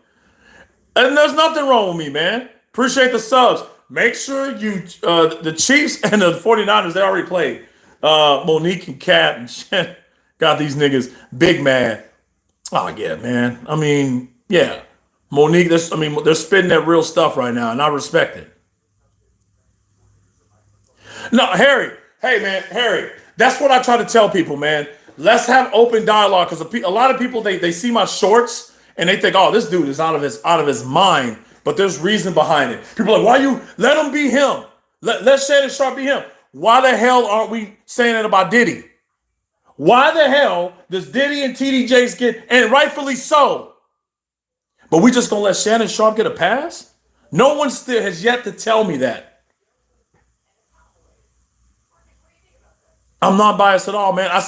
Speaker 1: And there's nothing wrong with me, man. Appreciate the subs. Make sure you, the Chiefs and the 49ers, they already played. Monique and Kat and Shannon got these niggas big mad. Oh, yeah, man. I mean, yeah. Monique, they're spitting that real stuff right now, and I respect it. No, Harry. Hey, man, Harry. That's what I try to tell people, man. Let's have open dialogue because a lot of people they see my shorts and they think, oh, this dude is out of his mind. But there's reason behind it. People are like, why you let him be him? Let Shannon Sharp be him. Why the hell aren't we saying it about Diddy? Why the hell does Diddy and TD Jakes get, and rightfully so? But we just gonna let Shannon Sharp get a pass? No one still has yet to tell me that. I'm not biased at all, man. I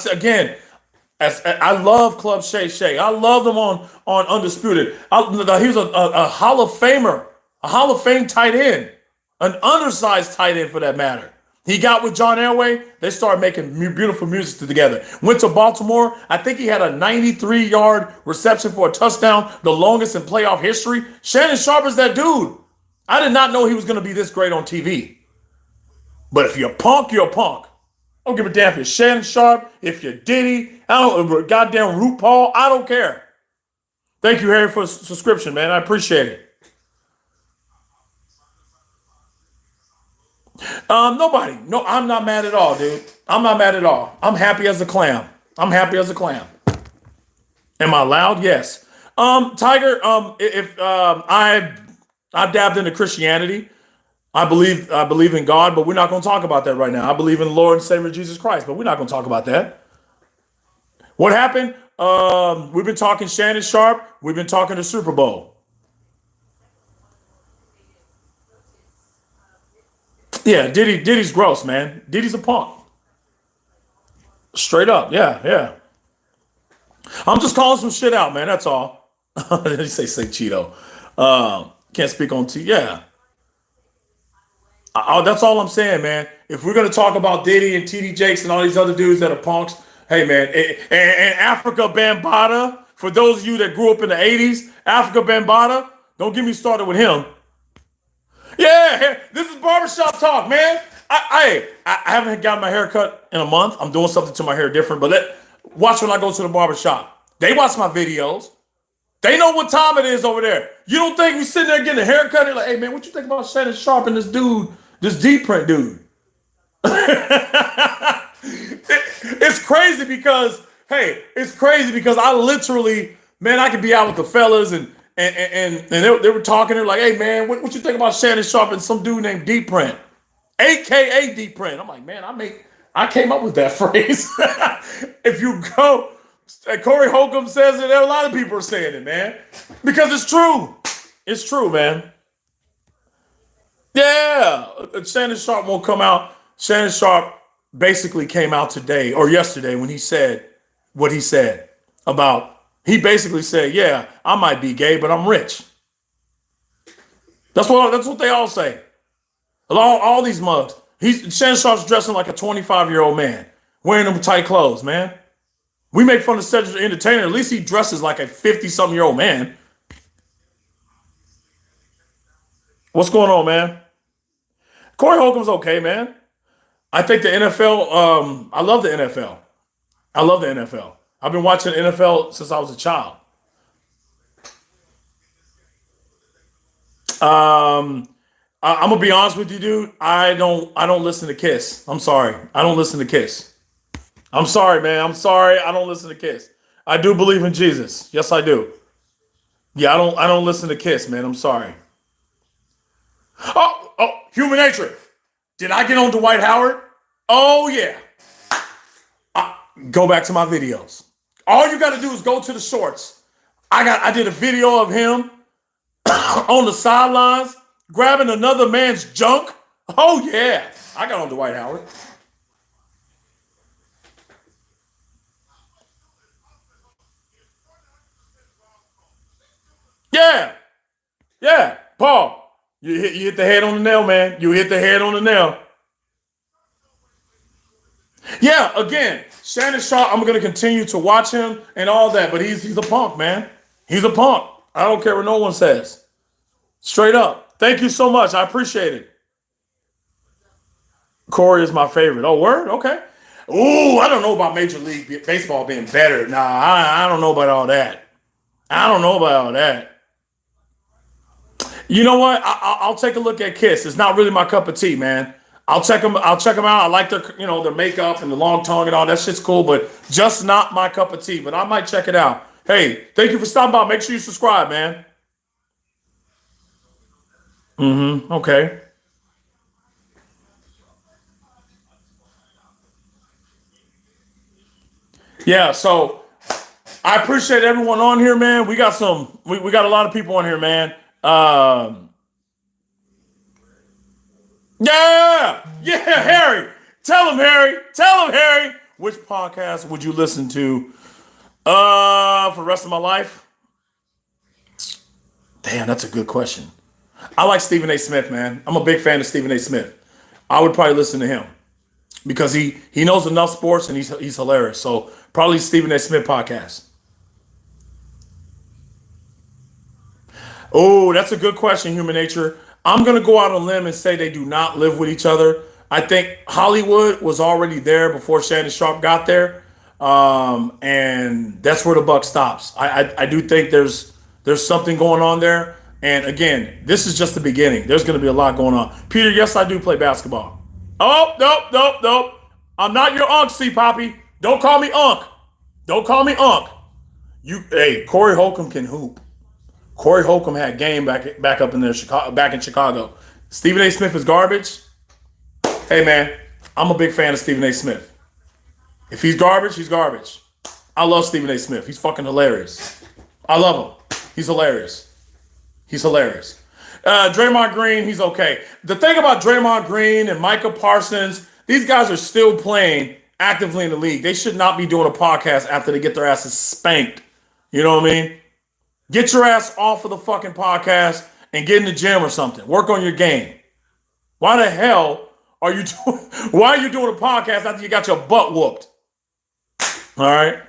Speaker 1: love Club Shay Shay. I love them on Undisputed. He was a Hall of Famer, a Hall of Fame tight end, an undersized tight end for that matter. He got with John Elway. They started making beautiful music together. Went to Baltimore. I think he had a 93-yard reception for a touchdown, the longest in playoff history. Shannon Sharp is that dude. I did not know he was going to be this great on TV. But if you're a punk, you're a punk. I don't give a damn if you're Shannon Sharp, if you're Diddy, goddamn RuPaul, I don't care. Thank you, Harry, for the subscription, man. I appreciate it. Nobody. No, I'm not mad at all, dude. I'm not mad at all. I'm happy as a clam. I'm happy as a clam. Am I loud? Yes. Tiger, if I dabbed into Christianity. I believe in God, but we're not going to talk about that right now. I believe in the Lord and Savior Jesus Christ, but we're not going to talk about that. What happened? We've been talking Shannon Sharp. We've been talking the Superbowl. Yeah, Diddy's gross, man. Diddy's a punk. Straight up, yeah. I'm just calling some shit out, man. That's all. They say Cheeto. Can't speak on Yeah. That's all I'm saying, man. If we're gonna talk about Diddy and TD Jakes and all these other dudes that are punks, hey, man, and Africa Bambaataa. For those of you that grew up in the '80s, Africa Bambaataa. Don't get me started with him. Yeah, this is barbershop talk, man. I haven't got my hair cut in a month. I'm doing something to my hair different, but watch when I go to the barbershop. They watch my videos. They know what time it is over there. You don't think we sitting there getting a haircut and like, hey, man, what you think about Shannon Sharp and this dude, this D-print dude? It's crazy because I literally, man, I could be out with the fellas and they were talking. They're like, hey, man, what you think about Shannon Sharp and some dude named D-print, a.k.a. D-print? I'm like, man, I came up with that phrase. If you go, Corey Holcomb says it, a lot of people are saying it, man, because it's true. It's true, man. Yeah, Shannon Sharp won't come out. Shannon Sharp basically came out today or yesterday when he said what he said about, he basically said, yeah, I might be gay, but I'm rich. That's what they all say. All these mugs. Shannon Sharp's dressing like a 25-year-old man, wearing them tight clothes, man. We make fun of Cedric the Entertainer. At least he dresses like a 50-something-year-old man. What's going on, man? Corey Holcomb's okay, man. I think the NFL, I love the NFL. I love the NFL. I've been watching the NFL since I was a child. I'm gonna be honest with you, dude. I don't listen to Kiss. I'm sorry. I don't listen to Kiss. I'm sorry, man. I'm sorry. I don't listen to Kiss. I do believe in Jesus. Yes, I do. Yeah, I don't listen to Kiss, man. I'm sorry. Oh, Human Nature. Did I get on Dwight Howard? Oh yeah. Go back to my videos. All you got to do is go to the shorts. I did a video of him on the sidelines grabbing another man's junk. Oh yeah. I got on Dwight Howard. Yeah. Yeah. Paul, you hit the head on the nail, man. You hit the head on the nail. Yeah, again, Shannon Sharp, I'm gonna continue to watch him and all that, but he's a punk, man. He's a punk. I don't care what no one says. Straight up. Thank you so much. I appreciate it. Corey is my favorite. Oh, word? Okay. Ooh, I don't know about Major League Baseball being better. Nah, I don't know about all that. I don't know about all that. You know what? I'll take a look at Kiss. It's not really my cup of tea, man. I'll check them. I'll check them out. I like their makeup and the long tongue and all that shit's cool, but just not my cup of tea. But I might check it out. Hey, thank you for stopping by. Make sure you subscribe, man. Okay. Yeah. So I appreciate everyone on here, man. We got a lot of people on here, man. Yeah, yeah, Harry. Tell him, Harry. Tell him, Harry. Which podcast would you listen to for the rest of my life? Damn, that's a good question. I like Stephen A. Smith, man. I'm a big fan of Stephen A. Smith. I would probably listen to him because he knows enough sports and he's hilarious. So probably Stephen A. Smith podcast. Oh, that's a good question, Human Nature. I'm gonna go out on a limb and say they do not live with each other. I think Hollywood was already there before Shannon Sharp got there, and that's where the buck stops. I do think there's something going on there. And again, this is just the beginning. There's going to be a lot going on. Peter, yes, I do play basketball. Oh, nope, nope, nope. I'm not your unc, C Poppy. Don't call me unc. Don't call me unc. Hey, Corey Holcomb can hoop. Corey Holcomb had game back up in there, Chicago, back in Chicago. Stephen A. Smith is garbage. Hey man, I'm a big fan of Stephen A. Smith. If he's garbage, he's garbage. I love Stephen A. Smith. He's fucking hilarious. I love him. He's hilarious. He's hilarious. Draymond Green, he's okay. The thing about Draymond Green and Micah Parsons, these guys are still playing actively in the league. They should not be doing a podcast after they get their asses spanked. You know what I mean? Get your ass off of the fucking podcast and get in the gym or something. Work on your game. Why the hell are you doing? Why are you doing a podcast after you got your butt whooped? All right.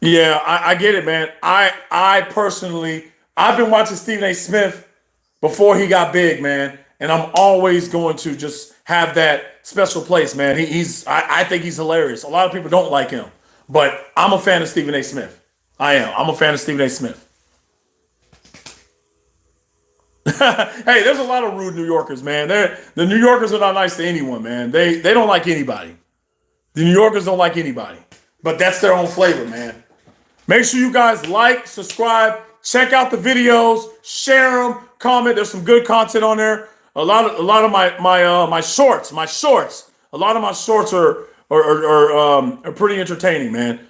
Speaker 1: Yeah, I get it, man. I personally, I've been watching Stephen A. Smith before he got big, man, and I'm always going to just have that special place, man. I think he's hilarious. A lot of people don't like him, but I'm a fan of Stephen A. Smith. I am. I'm a fan of Stephen A. Smith. Hey, there's a lot of rude New Yorkers, man. The New Yorkers are not nice to anyone, man. They don't like anybody. The New Yorkers don't like anybody, but that's their own flavor, man. Make sure you guys like, subscribe, check out the videos, share them, comment. There's some good content on there. A lot of my shorts, a lot of my shorts are pretty entertaining, man.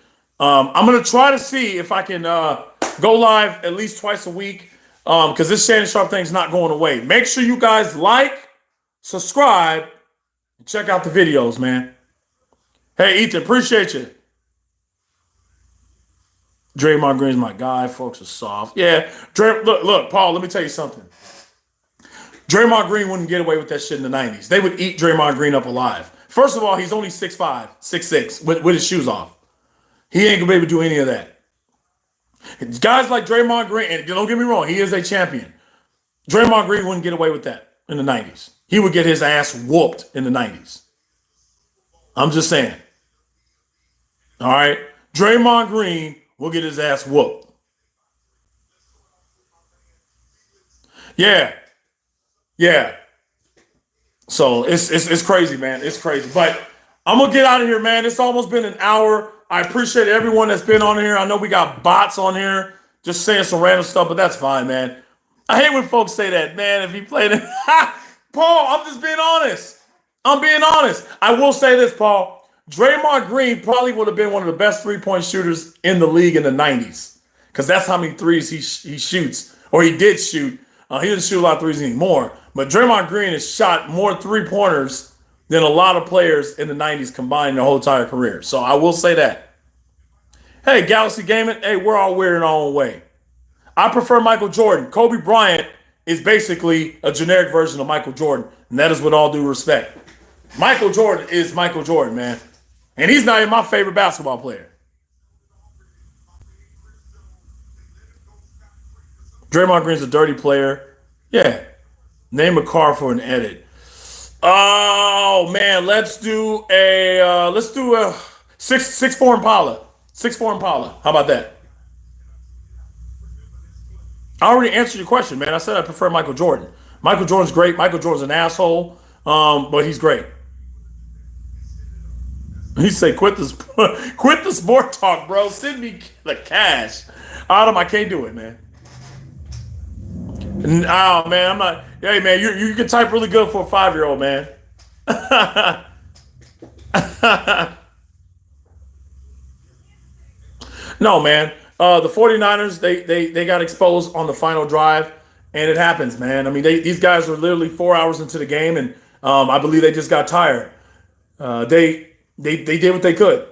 Speaker 1: I'm gonna try to see if I can go live at least twice a week because this Shannon Sharp thing's not going away. Make sure you guys like, subscribe, and check out the videos, man. Hey, Ethan, appreciate you. Draymond Green's my guy. Folks are soft. Yeah. Look, Paul, let me tell you something. Draymond Green wouldn't get away with that shit in the 90s. They would eat Draymond Green up alive. First of all, he's only 6'5", 6'6", with his shoes off. He ain't gonna be able to do any of that. Guys like Draymond Green, and don't get me wrong, he is a champion. Draymond Green wouldn't get away with that in the 90s. He would get his ass whooped in the 90s. I'm just saying. All right? Draymond Green will get his ass whooped. Yeah. Yeah. So it's crazy, man. It's crazy. But I'm gonna get out of here, man. It's almost been an hour. I appreciate everyone that's been on here. I know we got bots on here just saying some random stuff, but that's fine, man. I hate when folks say that, man. If he played it, Paul, I'm just being honest. I'm being honest. I will say this, Paul. Draymond Green probably would have been one of the best 3-point shooters in the league in the 90s because that's how many threes he shoots, or he did shoot. He doesn't shoot a lot of threes anymore, but Draymond Green has shot more 3-pointers than a lot of players in the 90s combined their whole entire career. So I will say that. Hey, Galaxy Gaming, hey, we're all weird in our own way. I prefer Michael Jordan. Kobe Bryant is basically a generic version of Michael Jordan, and that is with all due respect. Michael Jordan is Michael Jordan, man. And he's not even my favorite basketball player. Draymond Green's a dirty player. Yeah. Name a car for an edit. Oh man, let's do a 6'4" Impala. 6'4" Impala. How about that? I already answered your question, man. I said I prefer Michael Jordan. Michael Jordan's great. Michael Jordan's an asshole, but he's great. He said, quit the sport talk, bro. Send me the cash. Adam, I can't do it, man. Oh man, I'm not. Hey man, you can type really good for a 5-year-old, man. No, man. The 49ers, they got exposed on the final drive, and it happens, man. I mean, these guys are literally 4 hours into the game, and I believe they just got tired. They did what they could.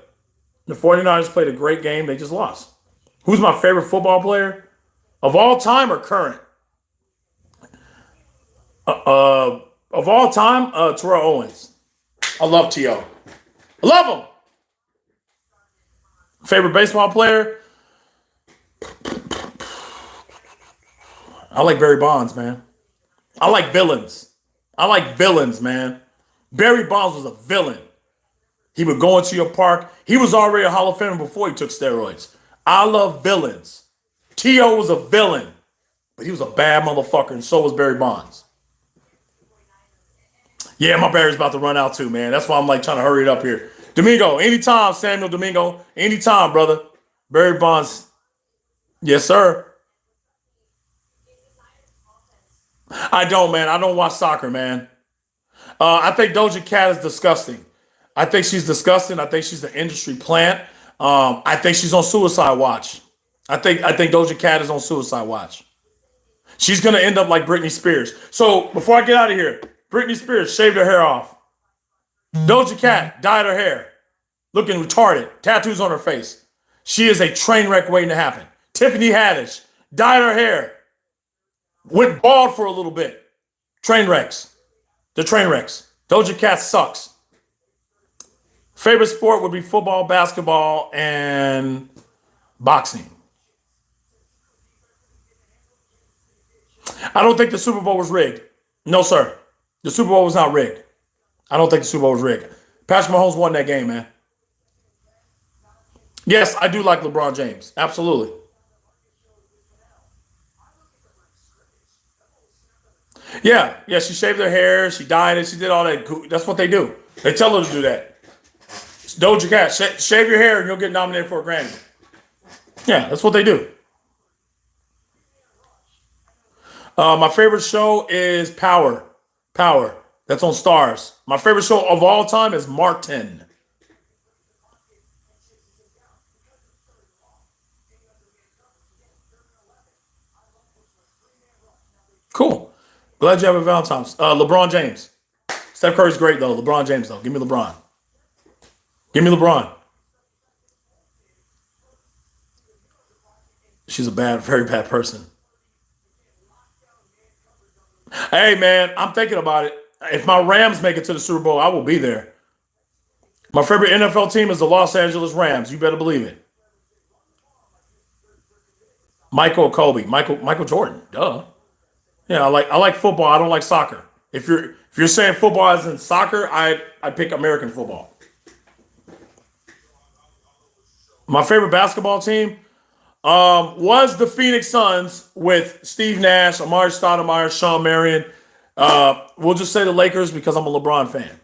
Speaker 1: The 49ers played a great game. They just lost. Who's my favorite football player? Of all time or current? Of all time, Terrell Owens. I love T.O. I love him. Favorite baseball player? I like Barry Bonds, man. I like villains. I like villains, man. Barry Bonds was a villain. He would go into your park. He was already a Hall of Famer before he took steroids. I love villains. T.O. was a villain, but he was a bad motherfucker, and so was Barry Bonds. Yeah, my battery's about to run out too, man. That's why I'm like trying to hurry it up here. Domingo, anytime, Samuel Domingo. Anytime, brother. Barry Bonds. Yes, sir. I don't, man. I don't watch soccer, man. I think Doja Cat is disgusting. I think she's disgusting. I think she's an industry plant. I think she's on suicide watch. I think Doja Cat is on suicide watch. She's gonna end up like Britney Spears. So before I get out of here, Britney Spears shaved her hair off. Doja Cat dyed her hair, looking retarded, tattoos on her face. She is a train wreck waiting to happen. Tiffany Haddish dyed her hair, went bald for a little bit. Train wrecks. The train wrecks. Doja Cat sucks. Favorite sport would be football, basketball, and boxing. I don't think the Super Bowl was rigged. No, sir. The Super Bowl was not rigged. I don't think the Super Bowl was rigged. Patrick Mahomes won that game, man. Yes, I do like LeBron James. Absolutely. Yeah, yeah. She shaved her hair. She dyed it. She did all that. That's what they do. They tell her to do that. Doja Cat, shave your hair and you'll get nominated for a Grammy. Yeah, that's what they do. My favorite show is Power. Power. That's on Stars. My favorite show of all time is Martin. Cool. Glad you have a Valentine's. LeBron James. Steph Curry's great though. LeBron James though. Give me LeBron. Give me LeBron. She's a bad, very bad person. Hey man, I'm thinking about it. If my Rams make it to the Super Bowl, I will be there. My favorite NFL team is the Los Angeles Rams. You better believe it. Michael or Kobe. Michael Jordan. Duh. Yeah, I like football. I don't like soccer. If you're saying football isn't soccer, I pick American football. My favorite basketball team was the Phoenix Suns with Steve Nash, Amari Stoudemire, Sean Marion. We'll just say the Lakers because I'm a LeBron fan.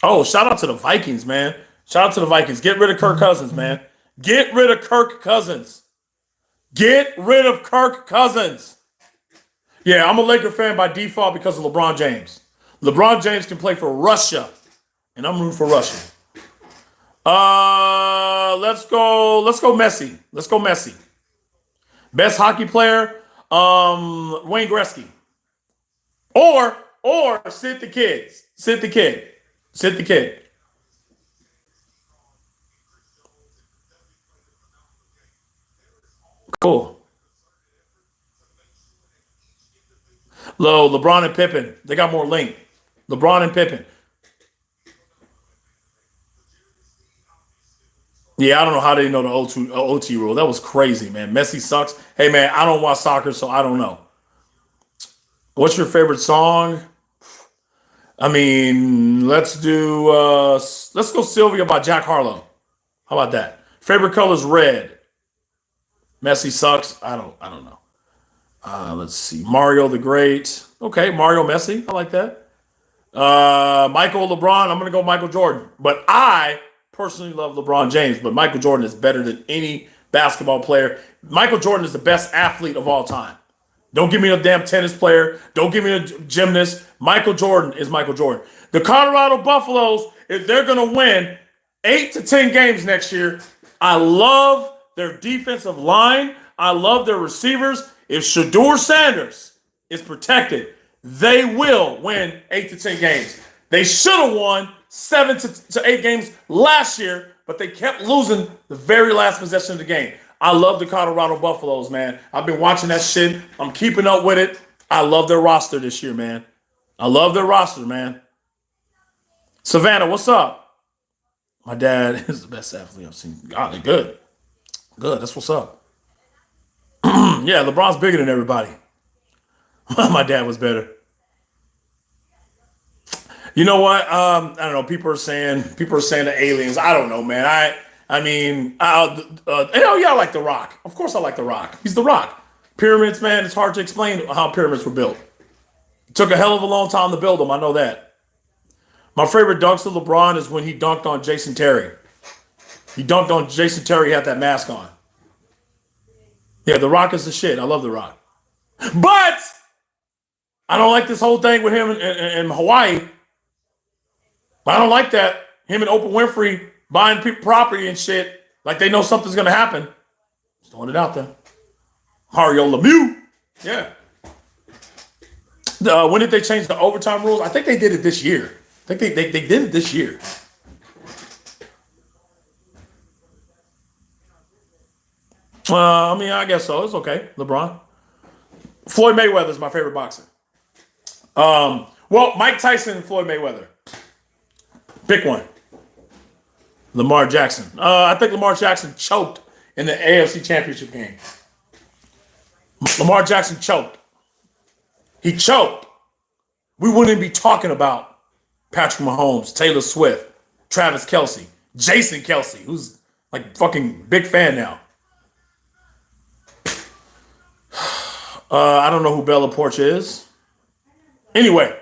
Speaker 1: Oh, shout out to the Vikings, man. Shout out to the Vikings. Get rid of Kirk Cousins, man. Get rid of Kirk Cousins. Get rid of Kirk Cousins. Yeah, I'm a Laker fan by default because of LeBron James. LeBron James can play for Russia, and I'm rooting for Russia. Let's go. Let's go Messi. Let's go Messi. Best hockey player, Wayne Gretzky. Or Sid the Kid. Sid the Kid. Sid the Kid. Cool. LeBron and Pippen. They got more length. LeBron and Pippen. Yeah, I don't know how they know the OT rule. That was crazy, man. Messi sucks. Hey, man, I don't watch soccer, so I don't know. What's your favorite song? I mean, let's go Sylvia by Jack Harlow. How about that? Favorite color is red. Messi sucks. I don't know. Let's see. Mario the Great. Okay, Mario Messi. I like that. Michael LeBron. I'm gonna go Michael Jordan. But I personally love LeBron James, but Michael Jordan is better than any basketball player. Michael Jordan is the best athlete of all time. Don't give me a damn tennis player. Don't give me a gymnast. Michael Jordan is Michael Jordan. The Colorado Buffaloes, if they're going to win 8 to 10 games next year, I love their defensive line. I love their receivers. If Shador Sanders is protected, they will win 8 to 10 games. They should have won 7 to 8 games last year, but they kept losing the very last possession of the game. I love the Colorado Buffaloes, man. I've been watching that shit. I'm keeping up with it. I love their roster this year, man. I love their roster, man. Savannah, what's up? My dad is the best athlete I've seen. God, good. Good. That's what's up. Yeah, LeBron's bigger than everybody. My dad was better. You know what? I don't know. People are saying the aliens. I don't know, man. I mean, hell yeah, I like The Rock. Of course, I like The Rock. He's The Rock. Pyramids, man. It's hard to explain how pyramids were built. It took a hell of a long time to build them. I know that. My favorite dunks of LeBron is when he dunked on Jason Terry. He dunked on Jason Terry. He had that mask on. Yeah, The Rock is the shit. I love The Rock. But I don't like this whole thing with him in Hawaii. I don't like that. Him and Oprah Winfrey buying people property and shit. Like they know something's going to happen. Just throwing it out there. Mario Lemieux. Yeah. When did they change the overtime rules? I think they did it this year. I think they did it this year. I mean, I guess so. It's okay. LeBron. Floyd Mayweather is my favorite boxer. Well, Mike Tyson and Floyd Mayweather. Pick one. Lamar Jackson. I think Lamar Jackson choked in the AFC Championship game. Lamar Jackson choked. He choked. We wouldn't be talking about Patrick Mahomes, Taylor Swift, Travis Kelsey, Jason Kelsey, who's like fucking big fan now. I don't know who Bella Porch is. Anyway,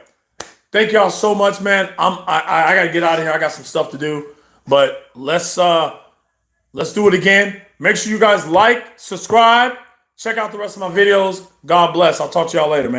Speaker 1: thank y'all so much, man. I gotta get out of here. I got some stuff to do. But let's do it again. Make sure you guys like, subscribe, check out the rest of my videos. God bless. I'll talk to y'all later, man.